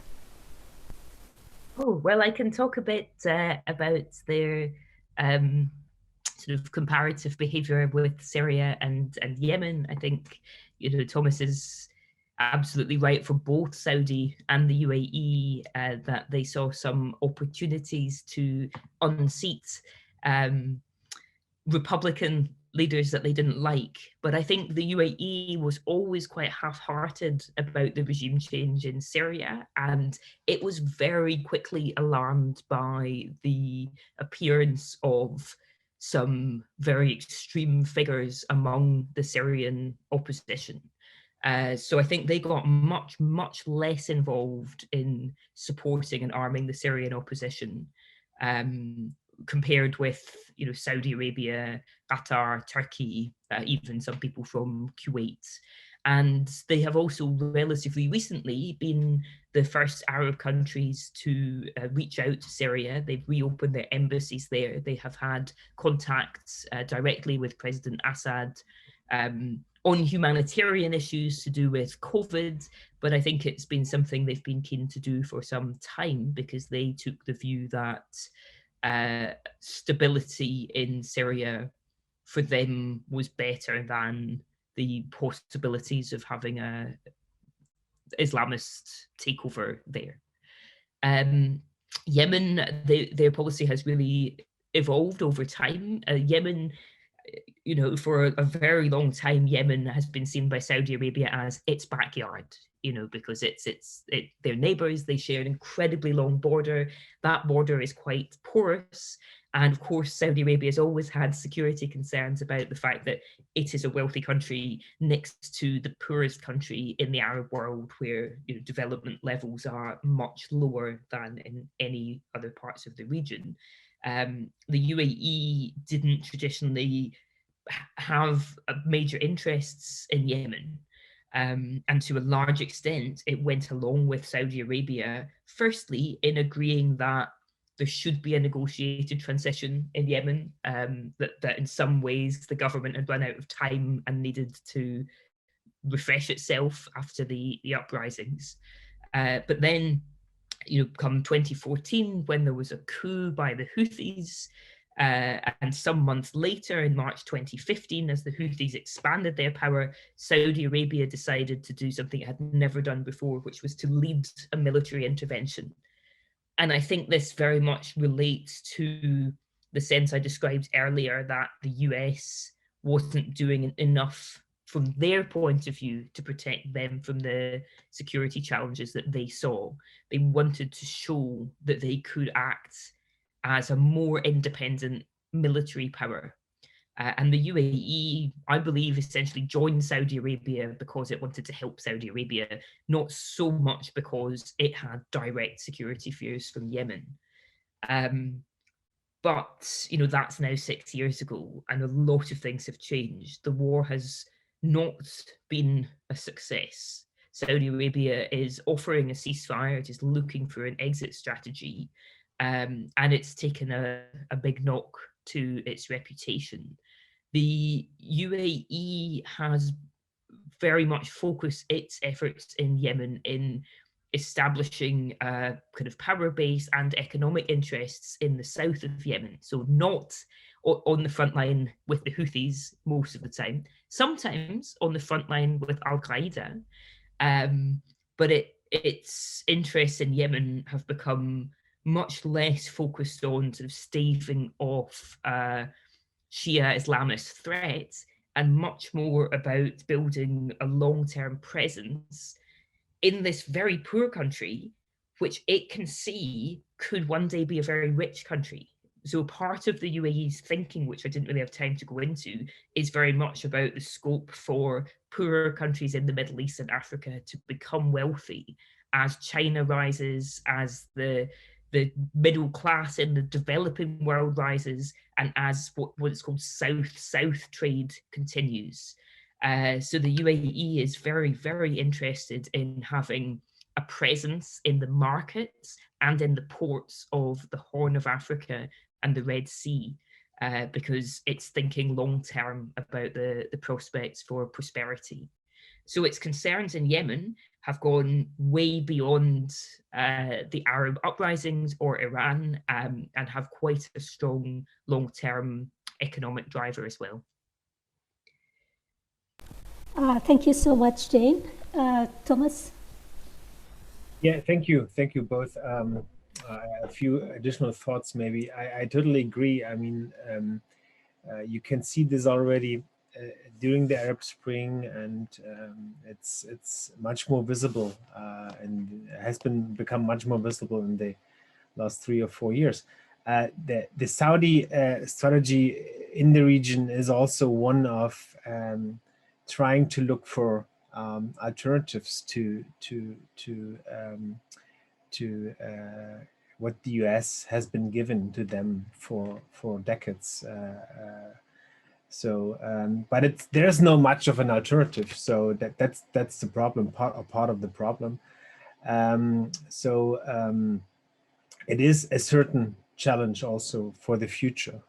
Oh, well, I can talk a bit about their sort of comparative behavior with Syria and Yemen. I think, Thomas is absolutely right for both Saudi and the UAE that they saw some opportunities to unseat Republican leaders that they didn't like. But I think the UAE was always quite half-hearted about the regime change in Syria, and it was very quickly alarmed by the appearance of some very extreme figures among the Syrian opposition. So I think they got much, much less involved in supporting and arming the Syrian opposition, compared with Saudi Arabia, Qatar, Turkey, even some people from Kuwait. And they have also relatively recently been the first Arab countries to reach out to Syria. They've reopened their embassies there. They have had contacts directly with President Assad on humanitarian issues to do with COVID, but I think it's been something they've been keen to do for some time, because they took the view that stability in Syria for them was better than the possibilities of having a Islamist takeover there. Yemen, their policy has really evolved over time. Yemen, for a very long time, Yemen has been seen by Saudi Arabia as its backyard, because it's their neighbors. They share an incredibly long border. That border is quite porous, And of course, Saudi Arabia has always had security concerns about the fact that it is a wealthy country next to the poorest country in the Arab world, where development levels are much lower than in any other parts of the region. The UAE didn't traditionally have major interests in Yemen. And to a large extent, it went along with Saudi Arabia, firstly, in agreeing that there should be a negotiated transition in Yemen, that in some ways the government had run out of time and needed to refresh itself after the uprisings. But then, come 2014, when there was a coup by the Houthis, and some months later, in March 2015, as the Houthis expanded their power, Saudi Arabia decided to do something it had never done before, which was to lead a military intervention. And I think this very much relates to the sense I described earlier, that the US wasn't doing enough from their point of view to protect them from the security challenges that they saw. They wanted to show that they could act as a more independent military power. And the UAE, I believe, essentially joined Saudi Arabia because it wanted to help Saudi Arabia, not so much because it had direct security fears from Yemen. But, that's now 6 years ago, and a lot of things have changed. The war has not been a success. Saudi Arabia is offering a ceasefire, it is looking for an exit strategy, and it's taken a big knock to its reputation. The UAE has very much focused its efforts in Yemen in establishing a kind of power base and economic interests in the south of Yemen. So not on the front line with the Houthis most of the time, sometimes on the front line with Al-Qaeda. But its interests in Yemen have become much less focused on sort of staving off Shia Islamist threats, and much more about building a long-term presence in this very poor country, which it can see could one day be a very rich country. So part of the UAE's thinking, which I didn't really have time to go into, is very much about the scope for poorer countries in the Middle East and Africa to become wealthy as China rises, as the middle class in the developing world rises, and as what is called South-South trade continues. So the UAE is very, very interested in having a presence in the markets and in the ports of the Horn of Africa and the Red Sea, because it's thinking long-term about the prospects for prosperity. So its concerns in Yemen have gone way beyond the Arab uprisings or Iran, and have quite a strong long-term economic driver as well. Thank you so much, Jane. Thomas? Yeah, thank you both. A few additional thoughts maybe. I totally agree. I mean, you can see this already during the Arab Spring, and it's much more visible, and has become much more visible in the last 3 or 4 years. The Saudi strategy in the region is also one of trying to look for alternatives to what the US has been given to them for decades. But there's no much of an alternative. So that's the problem, part of the problem. It is a certain challenge also for the future.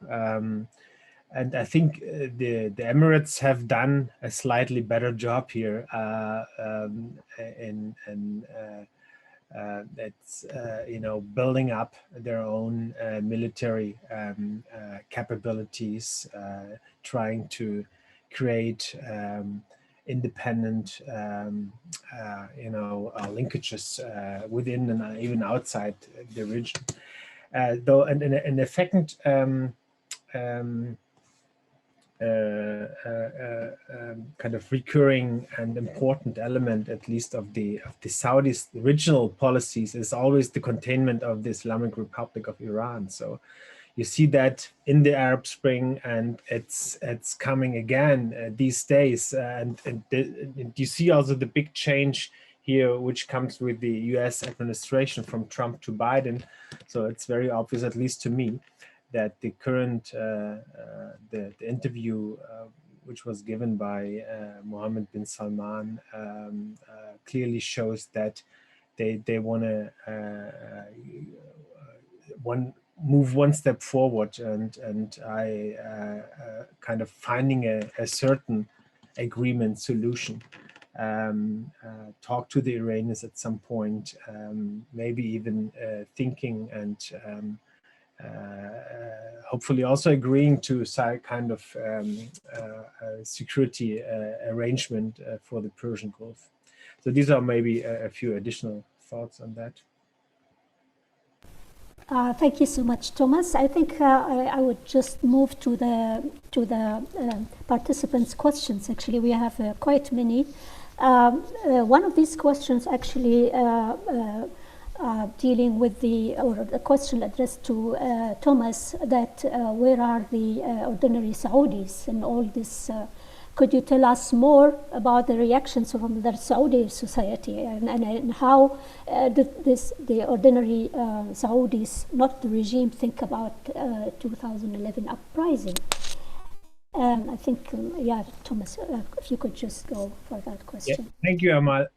And I think the Emirates have done a slightly better job here it's building up their own military capabilities, trying to create independent linkages within and even outside the region. Though, and the second kind of recurring and important element, at least of the Saudis' original policies, is always the containment of the Islamic Republic of Iran. So you see that in the Arab Spring, and it's coming again these days. And you see also the big change here, which comes with the US administration from Trump to Biden. So it's very obvious, at least to me, that the current, the interview which was given by Mohammed bin Salman clearly shows that they want to move one step forward, and I kind of finding a certain agreement solution. Talk to the Iranians at some point, maybe even thinking and hopefully also agreeing to some kind of security arrangement for the Persian Gulf. So these are maybe a few additional thoughts on that. Thank you so much, Thomas. I think I would just move to the participants' questions. Actually, we have quite many. One of these questions actually dealing with the question addressed to Thomas, that where are the ordinary Saudis in all this? Could you tell us more about the reactions from the Saudi society and how the ordinary Saudis, not the regime, think about 2011 uprising? I think, yeah, Thomas, if you could just go for that question. Yeah, thank you, Amal.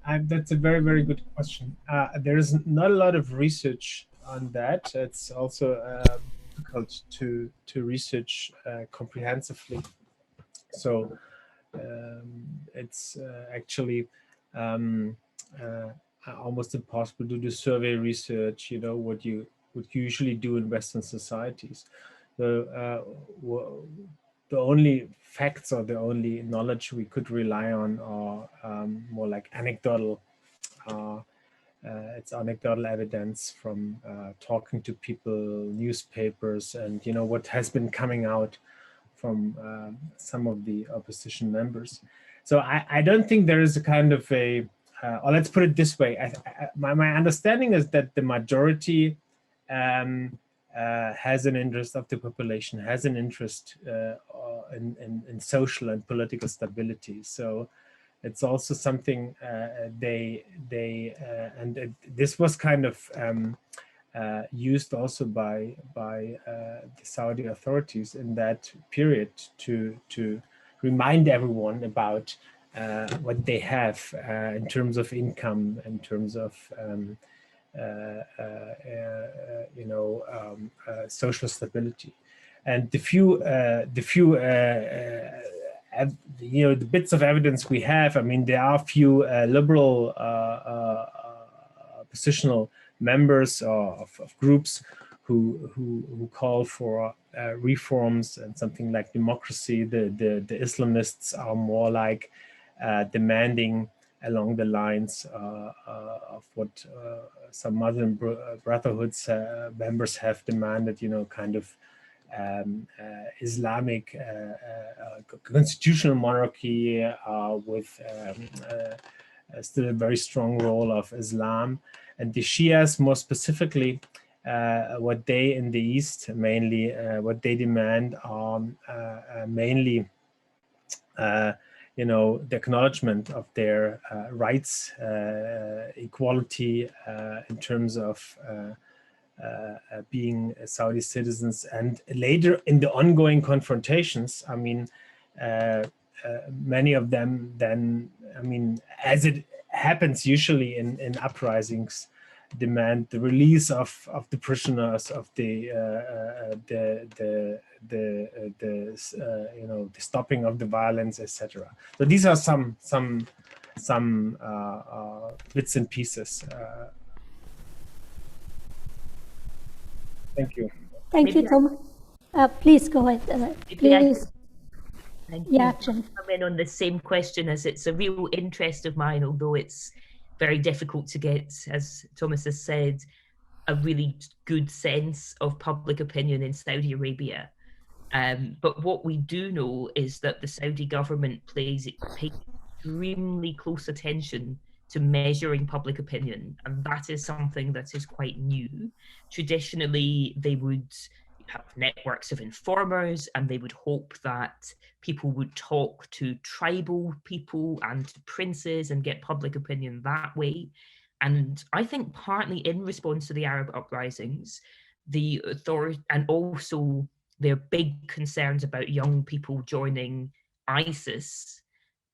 That's a very, very good question. There is not a lot of research on that. It's also difficult to research comprehensively. So it's actually almost impossible to do survey research, you know, what you usually do in Western societies. The only facts or the only knowledge we could rely on are more like anecdotal. It's anecdotal evidence from talking to people, newspapers, and, you know, what has been coming out from some of the opposition members. So I don't think there is a kind of a, or let's put it this way, my understanding is that the majority has an interest of the population, has an interest in social and political stability. So it's also something this was kind of used also by the Saudi authorities in that period to remind everyone about what they have in terms of income, in terms of social stability, and the bits of evidence we have. I mean, there are a few liberal oppositional members of groups who call for reforms and something like democracy. The Islamists are more like demanding along the lines of what some Muslim Brotherhoods members have demanded, you know, kind of Islamic constitutional monarchy with still a very strong role of Islam. And the Shias, more specifically, what they in the East mainly, what they demand are mainly, the acknowledgement of their rights, equality in terms of being Saudi citizens. And later in the ongoing confrontations, I mean, many of them then, I mean, as it happens usually in uprisings, demand the release of the prisoners, of the stopping of the violence, etc. So these are some bits and pieces. Thank you. Thank you, Tom. Please go ahead. Please. Thank you. Come in on the same question, as it's a real interest of mine, although it's very difficult to get, as Thomas has said, a really good sense of public opinion in Saudi Arabia. But what we do know is that the Saudi government pays extremely close attention to measuring public opinion, and that is something that is quite new. Traditionally, they would, have networks of informers, and they would hope that people would talk to tribal people and to princes and get public opinion that way. And I think partly in response to the Arab uprisings, the authority, and also their big concerns about young people joining ISIS,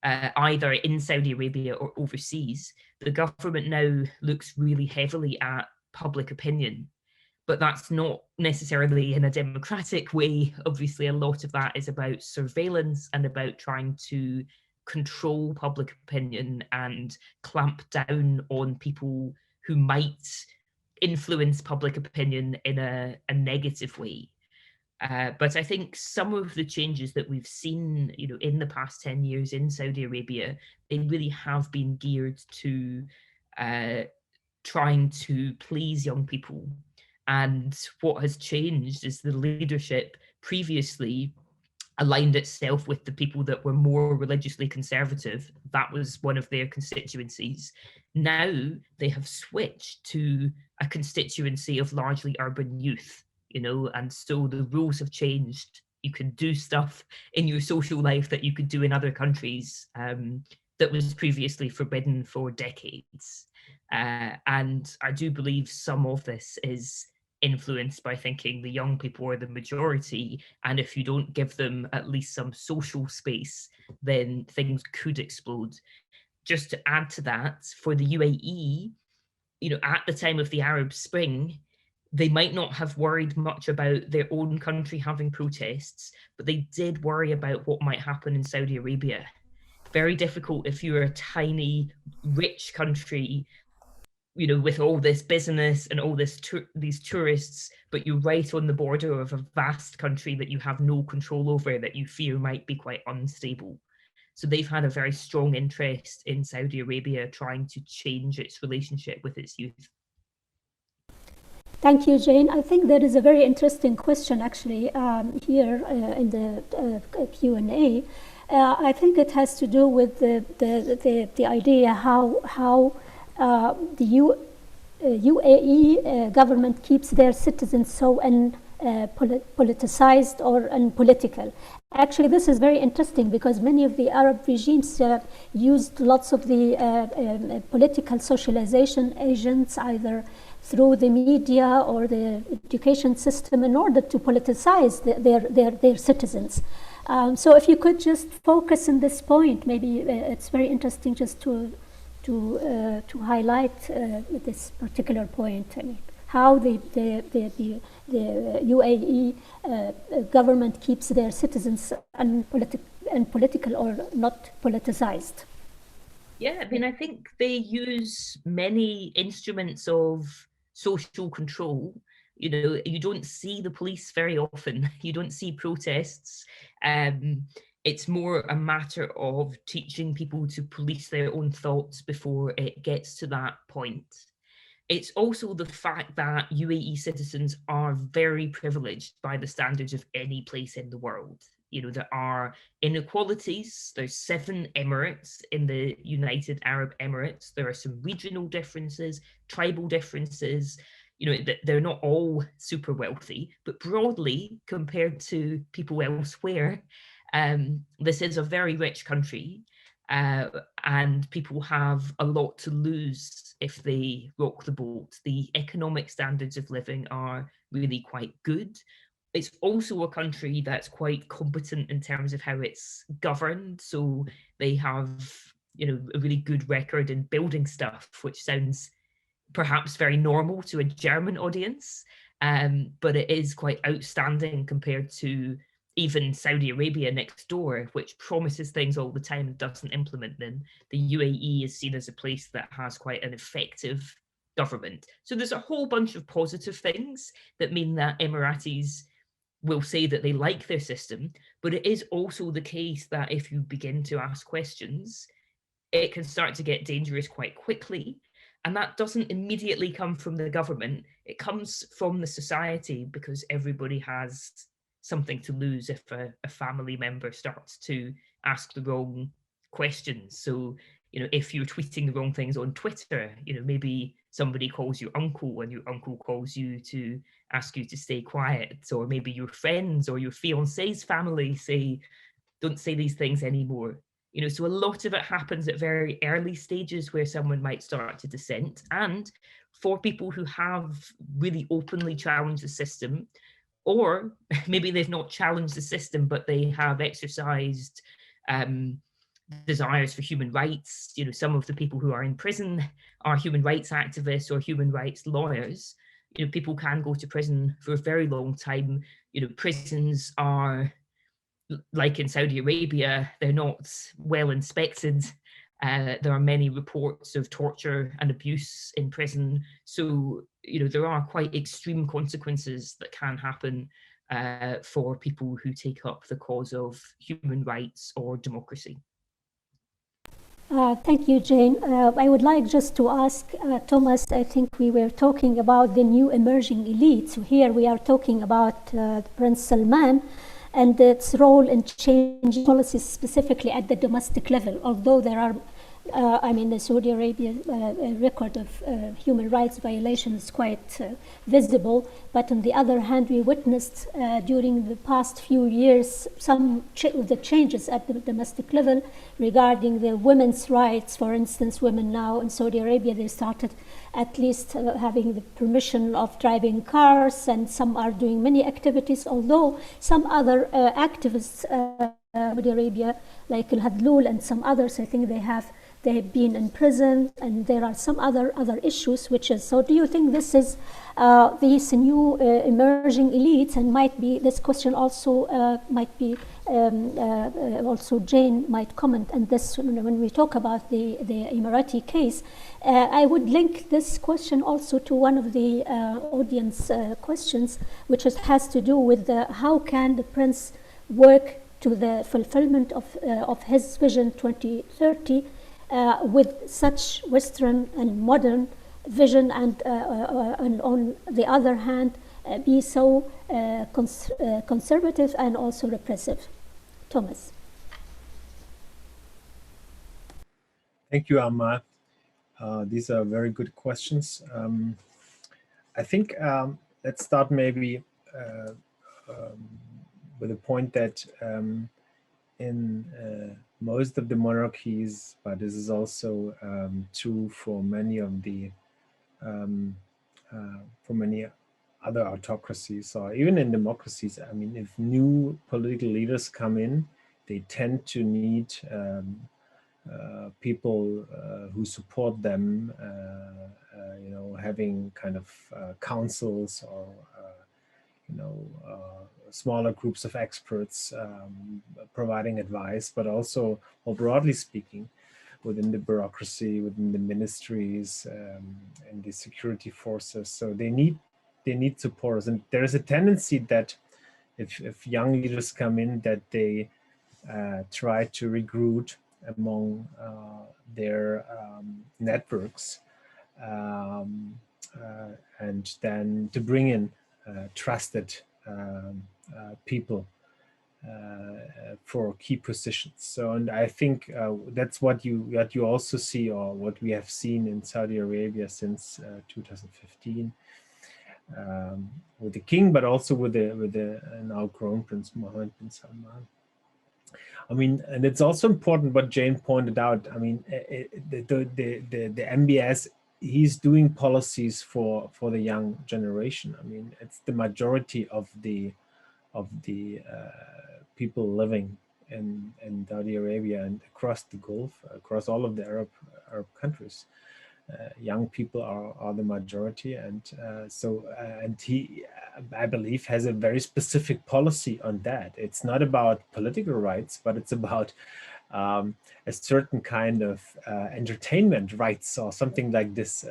either in Saudi Arabia or overseas, the government now looks really heavily at public opinion. But that's not necessarily in a democratic way. Obviously, a lot of that is about surveillance and about trying to control public opinion and clamp down on people who might influence public opinion in a negative way. But I think some of the changes that we've seen, in the past 10 years in Saudi Arabia, they really have been geared to trying to please young people. And what has changed is the leadership previously aligned itself with the people that were more religiously conservative. That was one of their constituencies. Now they have switched to a constituency of largely urban youth, and so the rules have changed. You can do stuff in your social life that you could do in other countries that was previously forbidden for decades. And I do believe some of this is influenced by thinking the young people are the majority, and if you don't give them at least some social space, then things could explode. Just to add to that, for the UAE, at the time of the Arab Spring, they might not have worried much about their own country having protests, but they did worry about what might happen in Saudi Arabia. Very difficult if you're a tiny, rich country, with all this business and all these tourists, but you're right on the border of a vast country that you have no control over, that you fear might be quite unstable. So they've had a very strong interest in Saudi Arabia trying to change its relationship with its youth. Thank you, Jane. I think there is a very interesting question actually here in the Q&A. I think it has to do with the idea how the UAE government keeps their citizens so politicized or unpolitical. Actually, this is very interesting because many of the Arab regimes used lots of the political socialization agents, either through the media or the education system, in order to politicize their citizens. So if you could just focus on this point, maybe it's very interesting just to highlight this particular point. I mean, how the UAE government keeps their citizens unpolitical or not politicized. Yeah, I mean, I think they use many instruments of social control. You don't see the police very often. You don't see protests. It's more a matter of teaching people to police their own thoughts before it gets to that point. It's also the fact that UAE citizens are very privileged by the standards of any place in the world. There are inequalities. There's 7 emirates in the United Arab Emirates. There are some regional differences, tribal differences. They're not all super wealthy, but broadly, compared to people elsewhere, this is a very rich country, and people have a lot to lose if they rock the boat. The economic standards of living are really quite good. It's also a country that's quite competent in terms of how it's governed. So they have, a really good record in building stuff, which sounds perhaps very normal to a German audience, but it is quite outstanding compared to even Saudi Arabia next door, which promises things all the time and doesn't implement them. The UAE is seen as a place that has quite an effective government. So there's a whole bunch of positive things that mean that Emiratis will say that they like their system, but it is also the case that if you begin to ask questions, it can start to get dangerous quite quickly. And that doesn't immediately come from the government. It comes from the society, because everybody has something to lose if a family member starts to ask the wrong questions. So, if you're tweeting the wrong things on Twitter, maybe somebody calls you uncle and your uncle calls you to ask you to stay quiet, or maybe your friends or your fiance's family say, don't say these things anymore. You know, so a lot of it happens at very early stages where someone might start to dissent. And for people who have really openly challenged the system, or maybe they've not challenged the system, but they have exercised desires for human rights. You know, some of the people who are in prison are human rights activists or human rights lawyers. You know, people can go to prison for a very long time. You know, prisons are, like in Saudi Arabia, they're not well inspected. There are many reports of torture and abuse in prison. So, you know, there are quite extreme consequences that can happen for people who take up the cause of human rights or democracy. Thank you, Jane. I would like just to ask Thomas, I think we were talking about the new emerging elite. So here we are talking about Prince Salman and its role in changing policies specifically at the domestic level, although there are the Saudi Arabia record of human rights violations is quite visible. But on the other hand, we witnessed during the past few years some of the changes at the domestic level regarding the women's rights. For instance, women now in Saudi Arabia, they started at least having the permission of driving cars, and some are doing many activities, although some other activists in Saudi Arabia, like Al-Hadlul and some others, I think they have been in prison, and there are some other issues. Which is, so do you think this is these new emerging elites, and might be this question also might be also Jane might comment on this when we talk about the Emirati case. I would link this question also to one of the audience questions, which has to do with how can the prince work to the fulfillment of his vision 2030 with such Western and modern vision, and on the other hand, be so conservative and also repressive. Thomas. Thank you, Amma. These are very good questions. I think let's start maybe with a point that in most of the monarchies, but this is also true for many of the for many other autocracies, or even in democracies. I mean, if new political leaders come in, they tend to need people who support them, you know, having kind of councils or smaller groups of experts providing advice, but also, more broadly speaking, within the bureaucracy, within the ministries, and the security forces. So they need support. And there is a tendency that if young leaders come in, that they try to recruit among their networks, and then to bring in trusted people for key positions. So, and I think that's what you also see, or what we have seen in Saudi Arabia since 2015 with the king, but also with the now Crown Prince Mohammed bin Salman. I mean, and it's also important what Jane pointed out. I mean, the MBS, he's doing policies for the young generation. I mean, it's the majority of the people living in Saudi Arabia and across the Gulf, across all of the Arab countries. Young people are the majority, and and he, I believe, has a very specific policy on that. It's not about political rights, but it's about a certain kind of entertainment rights or something like this.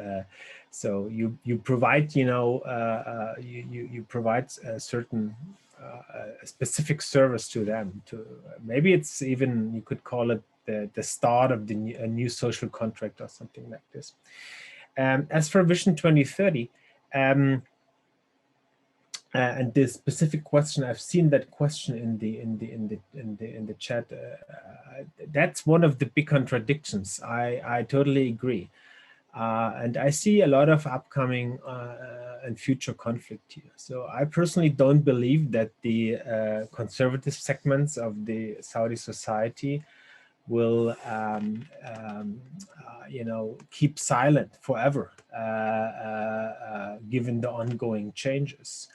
So you provide, you provide a certain a specific service to them. To maybe it's even, you could call it the start of a new social contract or something like this. As for Vision 2030, and the specific question, I've seen that question in the chat. That's one of the big contradictions. I totally agree. And I see a lot of upcoming and future conflict here. So I personally don't believe that the conservative segments of the Saudi society will, keep silent forever, given the ongoing changes.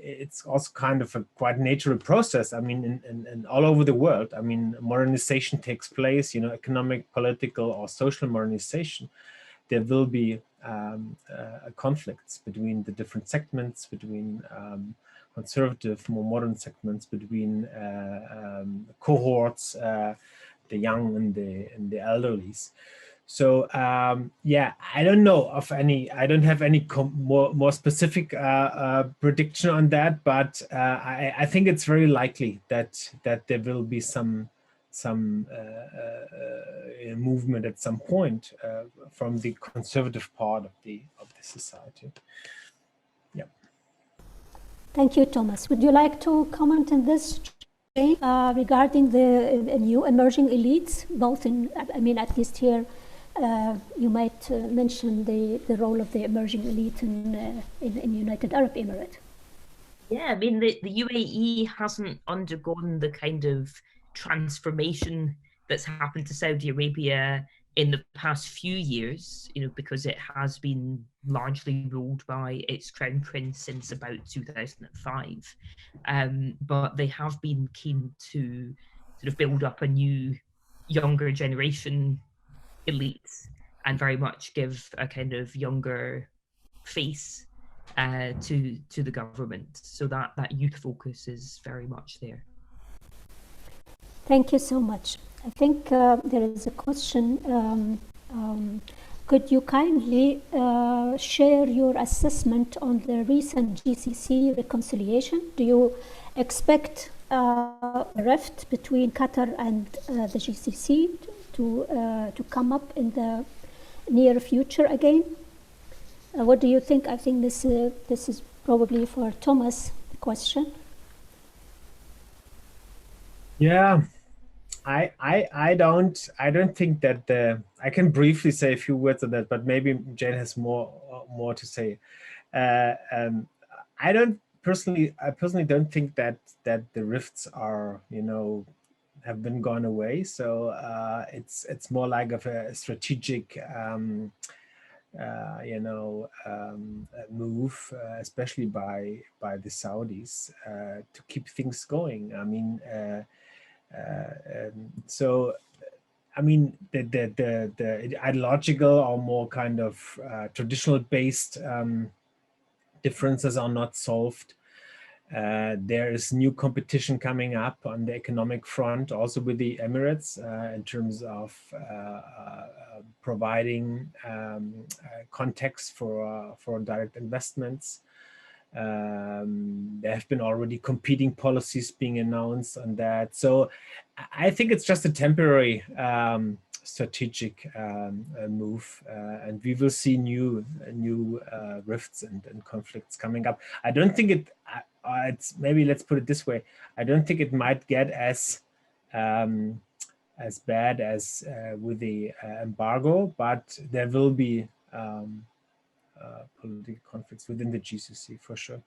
It's also kind of a quite natural process. I mean, in all over the world, I mean, modernization takes place, economic, political, or social modernization. There will be conflicts between the different segments, between conservative, more modern segments, between cohorts, the young and the elderlies. So yeah, I don't know of any. I don't have any more specific prediction on that, but I think it's very likely that there will be some movement at some point from the conservative part of the society. Yeah. Thank you, Thomas. Would you like to comment on this regarding the new emerging elites, both in, I mean, at least here, you might mention the role of the emerging elite in United Arab Emirates. Yeah, I mean, the UAE hasn't undergone the kind of transformation that's happened to Saudi Arabia in the past few years, because it has been largely ruled by its crown prince since about 2005. But they have been keen to sort of build up a new, younger generation elite and very much give a kind of younger face to the government. So that youth focus is very much there. Thank you so much. I think there is a question. Could you kindly share your assessment on the recent GCC reconciliation? Do you expect a rift between Qatar and the GCC to come up in the near future again? What do you think? I think this is probably for Thomas, the question. Yeah, I don't think that I can briefly say a few words on that, but maybe Jane has more to say. I personally don't think that the rifts are, have been gone away. So it's more like of a strategic move, especially by the Saudis, to keep things going. I mean, so I mean, the ideological or more kind of traditional based differences are not solved. There is new competition coming up on the economic front, also with the Emirates, in terms of providing context for direct investments. There have been already competing policies being announced on that. So I think it's just a temporary strategic move, and we will see new rifts and conflicts coming up. I don't think it's, maybe let's put it this way, I don't think it might get as bad as with the embargo, but there will be political conflicts within the GCC for sure.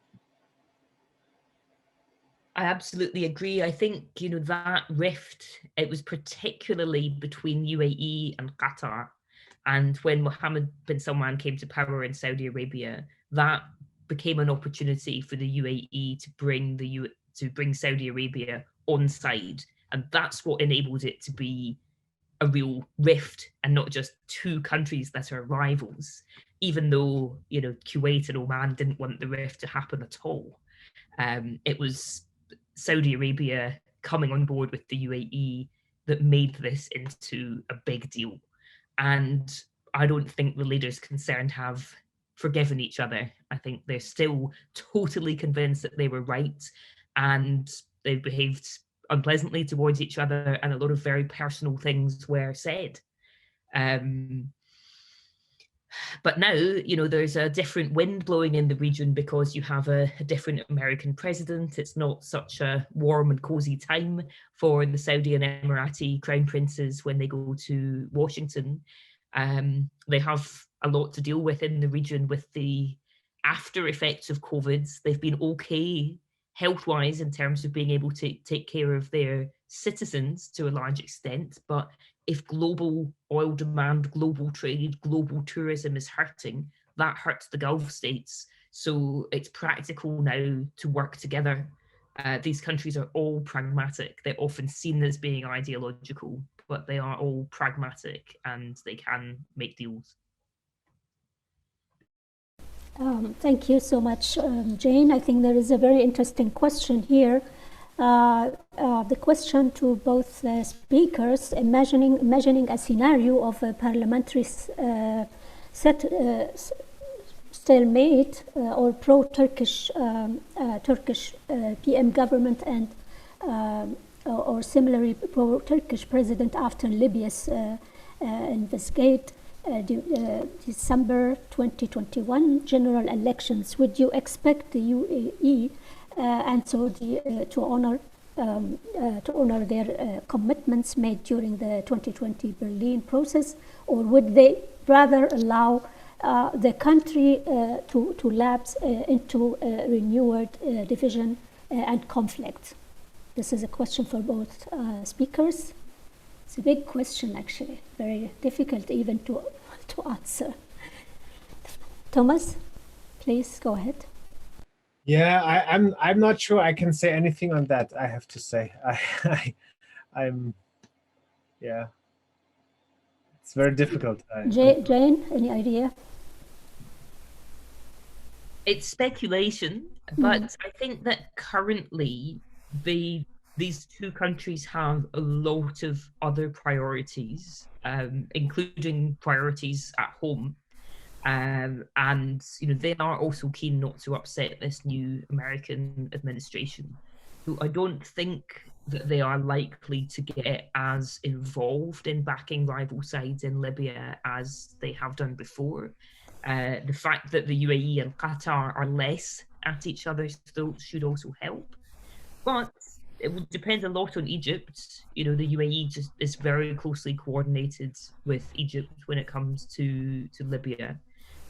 I absolutely agree. I think, that rift, it was particularly between UAE and Qatar. And when Mohammed bin Salman came to power in Saudi Arabia, that became an opportunity for the UAE to bring Saudi Arabia on side. And that's what enabled it to be a real rift and not just two countries that are rivals, even though, Kuwait and Oman didn't want the rift to happen at all. It was Saudi Arabia coming on board with the UAE that made this into a big deal. And I don't think the leaders concerned have forgiven each other. I think they're still totally convinced that they were right, and they've behaved unpleasantly towards each other, and a lot of very personal things were said. But now, there's a different wind blowing in the region because you have a different American president. It's not such a warm and cozy time for the Saudi and Emirati crown princes when they go to Washington. They have a lot to deal with in the region with the after effects of COVID. They've been okay health-wise in terms of being able to take care of their citizens to a large extent. But if global oil demand, global trade, global tourism is hurting, that hurts the Gulf states. So it's practical now to work together. These countries are all pragmatic. They're often seen as being ideological, but they are all pragmatic and they can make deals. Thank you so much, Jane. I think there is a very interesting question here. The question to both speakers, imagining a scenario of a parliamentary stalemate or pro-Turkish PM government and or similarly pro-Turkish president after Libya's investigate December 2021 general elections. Would you expect the UAE and Saudi to honor their commitments made during the 2020 Berlin process, or would they rather allow the country to lapse into renewed division and conflict? This is a question for both speakers. It's a big question, actually, very difficult even to answer. Thomas, please go ahead. Yeah, I'm not sure I can say anything on that. I have to say, I'm yeah, it's very difficult. Jane, any idea? It's speculation, but I think that currently these two countries have a lot of other priorities, including priorities at home. And they are also keen not to upset this new American administration. So I don't think that they are likely to get as involved in backing rival sides in Libya as they have done before. The fact that the UAE and Qatar are less at each other's throats should also help. But it will depend a lot on Egypt. The UAE just is very closely coordinated with Egypt when it comes to Libya.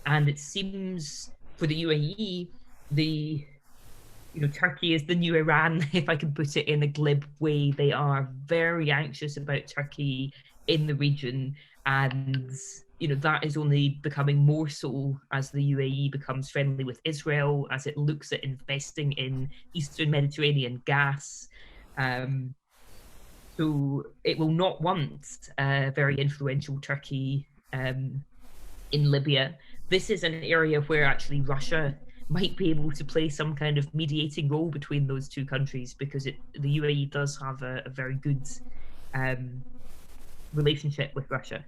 And it seems for the UAE, Turkey is the new Iran, if I can put it in a glib way. They are very anxious about Turkey in the region, and that is only becoming more so as the UAE becomes friendly with Israel, as it looks at investing in Eastern Mediterranean gas. So it will not want a very influential Turkey in Libya. This is an area where actually Russia might be able to play some kind of mediating role between those two countries, because the UAE does have a very good relationship with Russia.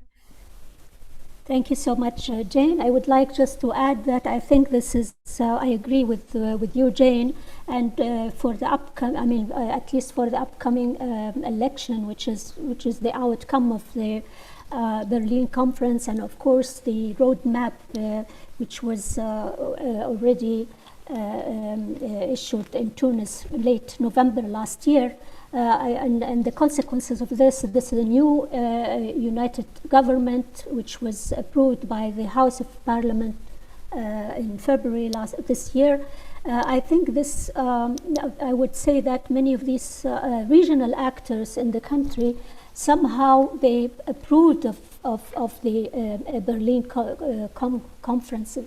Thank you so much, Jane. I would like just to add that I think this is, I agree with you, Jane, and for the upcoming, at least for the upcoming election, which is the outcome of the Berlin conference, and of course the roadmap which was already issued in Tunis late November last year, and the consequences of this is a new united government which was approved by the House of Parliament in February this year. I think this, I would say that many of these regional actors in the country, somehow they approved of the Berlin conference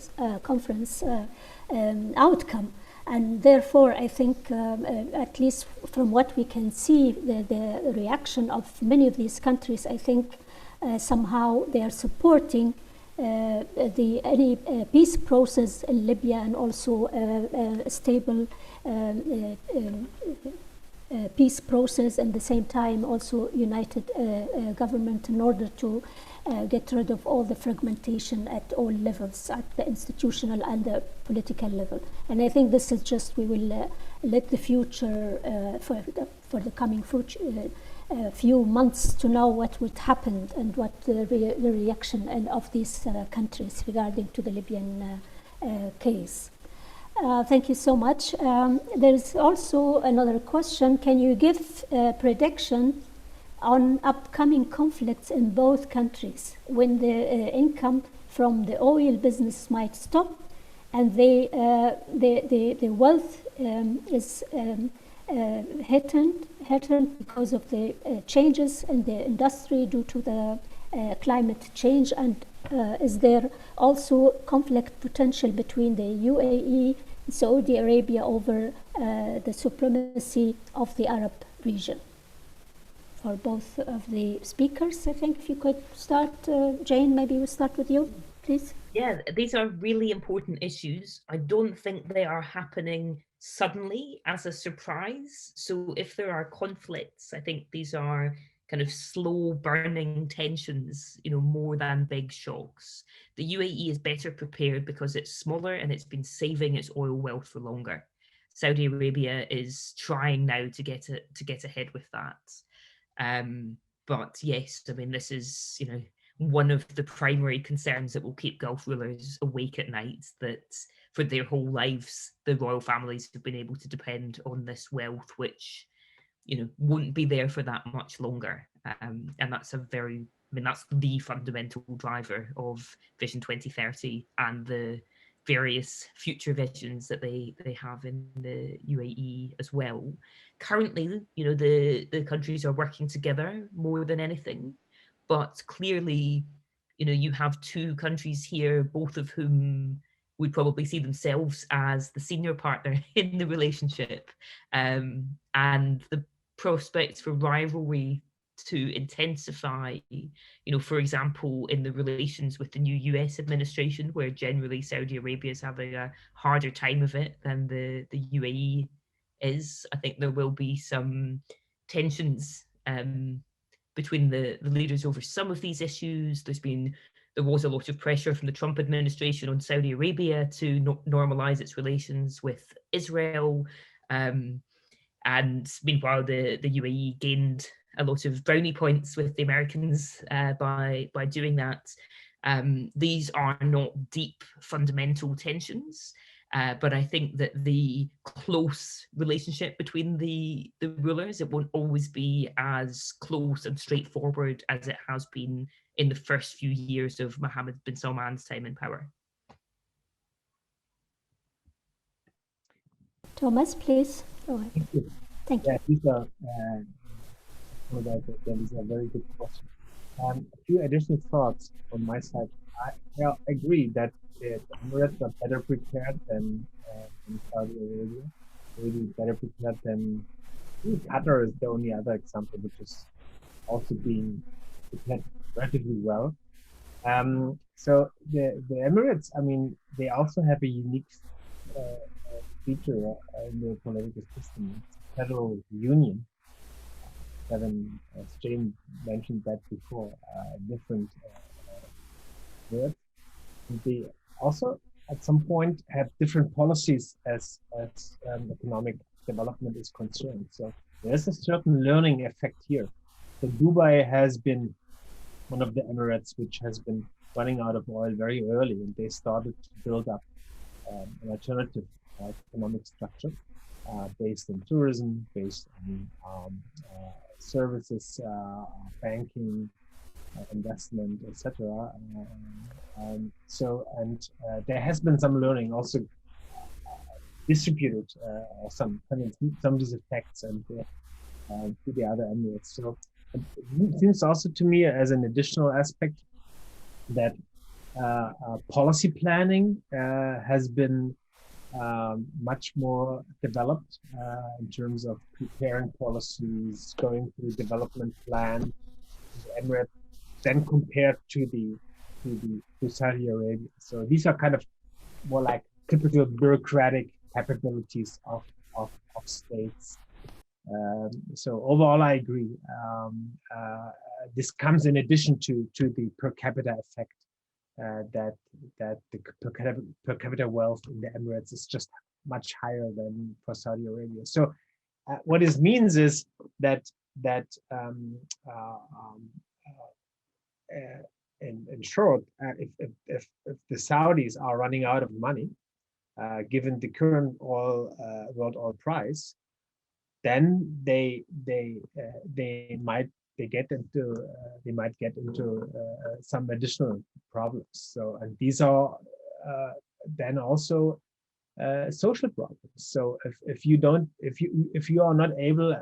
outcome. And therefore, I think, at least from what we can see, the reaction of many of these countries, I think somehow they are supporting any peace process in Libya, and also a stable peace process, and at the same time also united government, in order to get rid of all the fragmentation at all levels, at the institutional and the political level. And I think this is just, we will let the future, for the coming few months, to know what would happen and what the reaction of these countries regarding to the Libyan case. Thank you so much. There is also another question. Can you give a prediction on upcoming conflicts in both countries when the income from the oil business might stop and the wealth is threatened because of the changes in the industry due to the climate change, and is there also conflict potential between the UAE and Saudi Arabia over the supremacy of the Arab region? For both of the speakers, I think if you could start, Jane, maybe we'll start with you, please. Yeah, these are really important issues. I don't think they are happening suddenly as a surprise. So if there are conflicts, I think these are kind of slow burning tensions, more than big shocks. The UAE is better prepared because it's smaller and it's been saving its oil wealth for longer. Saudi Arabia is trying now to get ahead with that. But yes, I mean, this is, one of the primary concerns that will keep Gulf rulers awake at night, that for their whole lives, the royal families have been able to depend on this wealth, which, won't be there for that much longer. And that's that's the fundamental driver of Vision 2030 and the various future visions that they have in the UAE as well. Currently, the countries are working together more than anything. But clearly, you have two countries here, both of whom would probably see themselves as the senior partner in the relationship. And the prospects for rivalry to intensify, for example, in the relations with the new US administration, where generally Saudi Arabia is having a harder time of it than the UAE is. I think there will be some tensions between the leaders over some of these issues. There was a lot of pressure from the Trump administration on Saudi Arabia to normalize its relations with Israel. And meanwhile, the UAE gained a lot of brownie points with the Americans by doing that. These are not deep fundamental tensions. But I think that the close relationship between the rulers, it won't always be as close and straightforward as it has been in the first few years of Mohammed bin Salman's time in power. Thomas, please. Go ahead. Thank you. Yeah, these are very good questions. A few additional thoughts on my side. I agree that the Emirates are better prepared than Saudi Arabia, maybe better prepared than Qatar is the only other example, which is also being prepared relatively well. So the Emirates, I mean, they also have a unique feature in the political system. It's a federal union. Kevin, as Jane mentioned that before, different words. They also, at some point, had different policies as economic development is concerned. So there's a certain learning effect here. So Dubai has been one of the Emirates which has been running out of oil very early, and they started to build up an alternative economic structure based on tourism, based on services, banking, investment, etc. There has been some learning also distributed some of these effects and to the other Emirates. So it seems also to me as an additional aspect that policy planning has been much more developed in terms of preparing policies, going through development plan, Emirates, then compared to Saudi Arabia. So these are kind of more like typical bureaucratic capabilities of states. So overall, I agree. This comes in addition to the per capita effect that the per capita wealth in the Emirates is just much higher than for Saudi Arabia. So what this means is that in short, if the Saudis are running out of money, given the current world oil price, then they they might get into some additional problems. So, and these are then also social problems. So if you are not able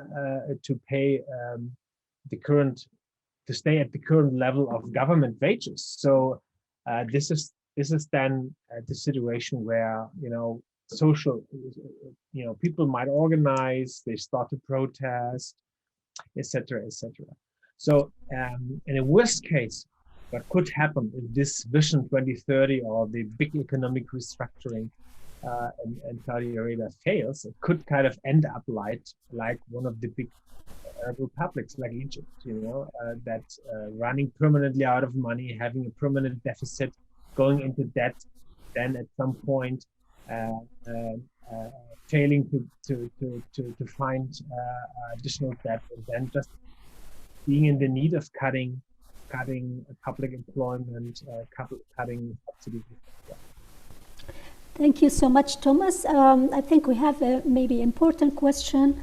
to pay to stay at the current level of government wages, so this is then the situation where social people might organize, they start to protest, etc., etc. So in a worst case, what could happen if this Vision 2030 or the big economic restructuring in Saudi Arabia fails, it could kind of end up like one of the big Arab republics like Egypt, that running permanently out of money, having a permanent deficit, going into debt, then at some point failing to find additional debt, and then just being in the need of cutting public employment, cutting subsidies. Thank you so much, Thomas. I think we have a maybe important question.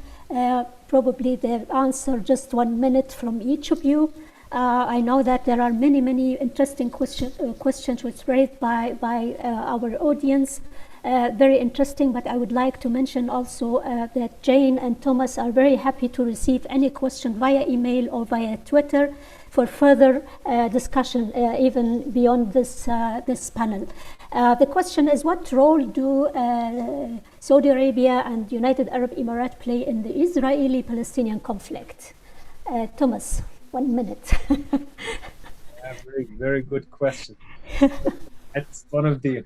Probably the answer just 1 minute from each of you. I know that there are many interesting questions which raised by our audience. Very interesting, but I would like to mention also that Jane and Thomas are very happy to receive any question via email or via Twitter for further discussion, even beyond this panel. The question is, what role do Saudi Arabia and United Arab Emirates play in the Israeli-Palestinian conflict? Thomas, 1 minute. Very good question. That's one of the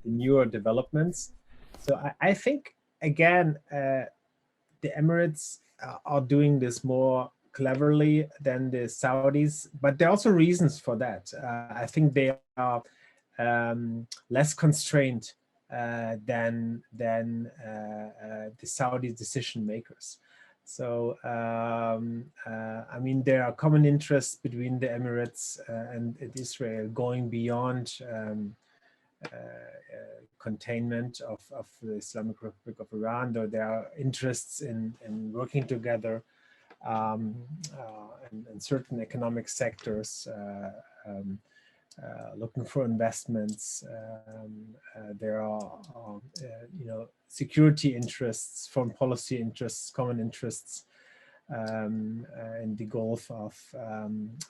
newer developments. So I think, again, the Emirates are doing this more cleverly than the Saudis, but there are also reasons for that. I think they are less constrained than the Saudi decision makers. So, I mean, there are common interests between the Emirates and Israel going beyond containment of the Islamic Republic of Iran, though there are interests in working together in certain economic sectors, looking for investments. There are, security interests, foreign policy interests, common interests in the Gulf of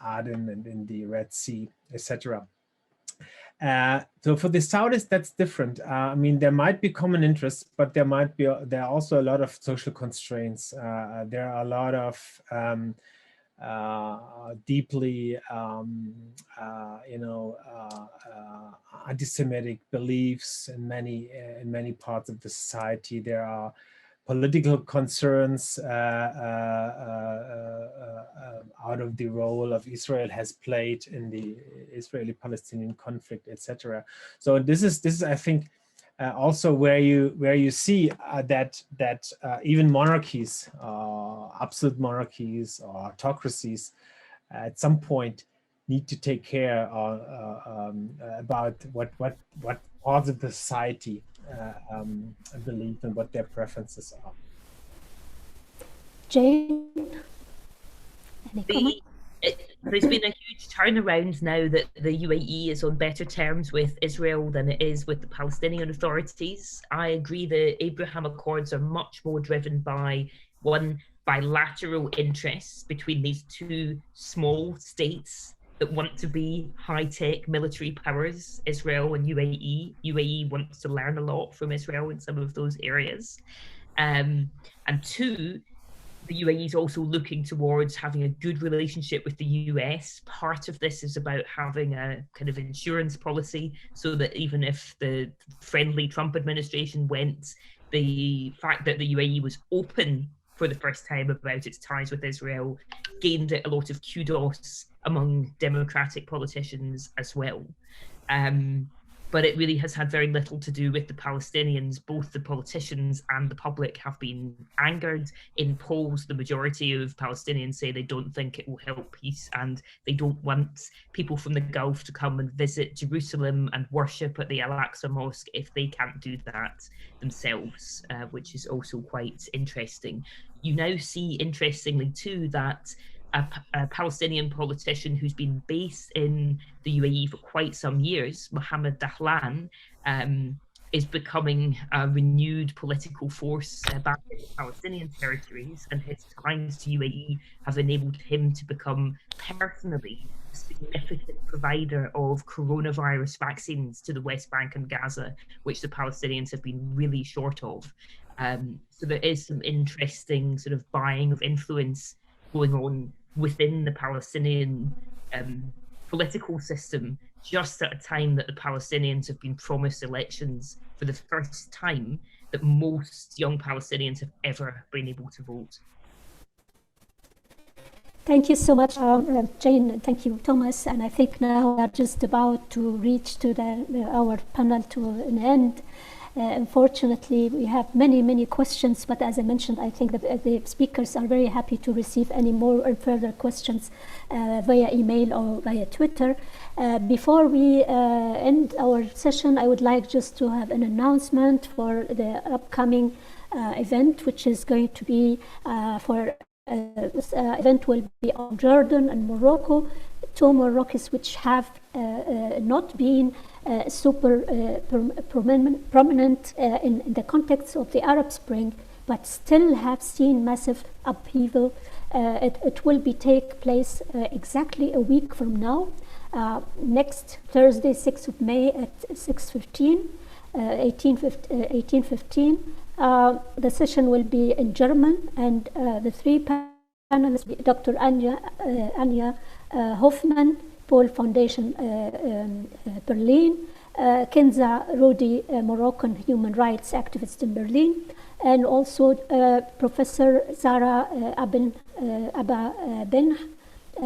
Aden and in the Red Sea, etc. So for the Saudis, that's different. I mean, there might be common interests, but there are also a lot of social constraints. There are a lot of deeply, anti-Semitic beliefs in many parts of the society. There are political concerns out of the role of Israel has played in the Israeli-Palestinian conflict, etc. So this is I think also where you see that even monarchies, absolute monarchies or autocracies, at some point need to take care about what parts of the society believe and what their preferences are. Jane, any comment? There's been a huge turnaround now that the UAE is on better terms with Israel than it is with the Palestinian authorities. I agree the Abraham Accords are much more driven by bilateral interests between these two small states that want to be high-tech military powers, Israel and UAE. UAE wants to learn a lot from Israel in some of those areas. And two, the UAE is also looking towards having a good relationship with the US. Part of this is about having a kind of insurance policy so that even if the friendly Trump administration went, the fact that the UAE was open for the first time about its ties with Israel gained a lot of kudos among democratic politicians as well. but it really has had very little to do with the Palestinians. Both the politicians and the public have been angered. In polls, the majority of Palestinians say they don't think it will help peace, and they don't want people from the Gulf to come and visit Jerusalem and worship at the Al-Aqsa Mosque if they can't do that themselves, which is also quite interesting. You now see, interestingly too, that a Palestinian politician who's been based in the UAE for quite some years, Mohammed Dahlan, is becoming a renewed political force back in the Palestinian territories, and his ties to UAE have enabled him to become personally a significant provider of coronavirus vaccines to the West Bank and Gaza, which the Palestinians have been really short of. So there is some interesting sort of buying of influence going on within the Palestinian political system, just at a time that the Palestinians have been promised elections for the first time that most young Palestinians have ever been able to vote. Thank you so much, Jane. Thank you, Thomas. And I think now we are just about to reach to our panel to an end. Unfortunately, we have many questions, but as I mentioned, I think that the speakers are very happy to receive any more or further questions via email or via Twitter. Before we end our session, I would like just to have an announcement for the upcoming event, which is going to be this event will be on Jordan and Morocco, two Moroccans which have not been super prominent in the context of the Arab Spring, but still have seen massive upheaval. It will take place exactly a week from now, next Thursday, 6th of May at 18:15. The session will be in German, and the three panelists, Dr. Anja Hoffman, Paul Foundation Berlin, Kenza Rodi, Moroccan human rights activist in Berlin, and also Professor Zara Abba Ben,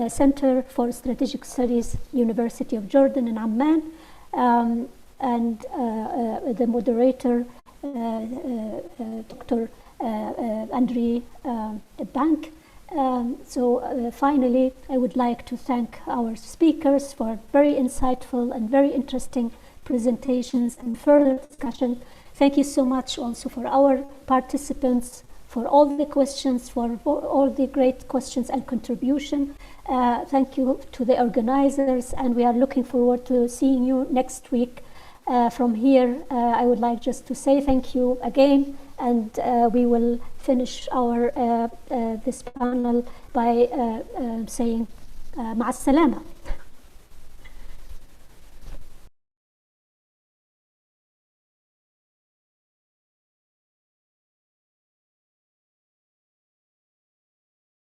Center for Strategic Studies, University of Jordan in Amman, and the moderator, Dr. Andre Bank. Finally, I would like to thank our speakers for very insightful and very interesting presentations and further discussion. Thank you so much also for our participants, for all the questions, for all the great questions and contribution. Thank you to the organizers, and we are looking forward to seeing you next week. From here, I would like just to say thank you again, and we will finish our this panel by saying مع السلامة.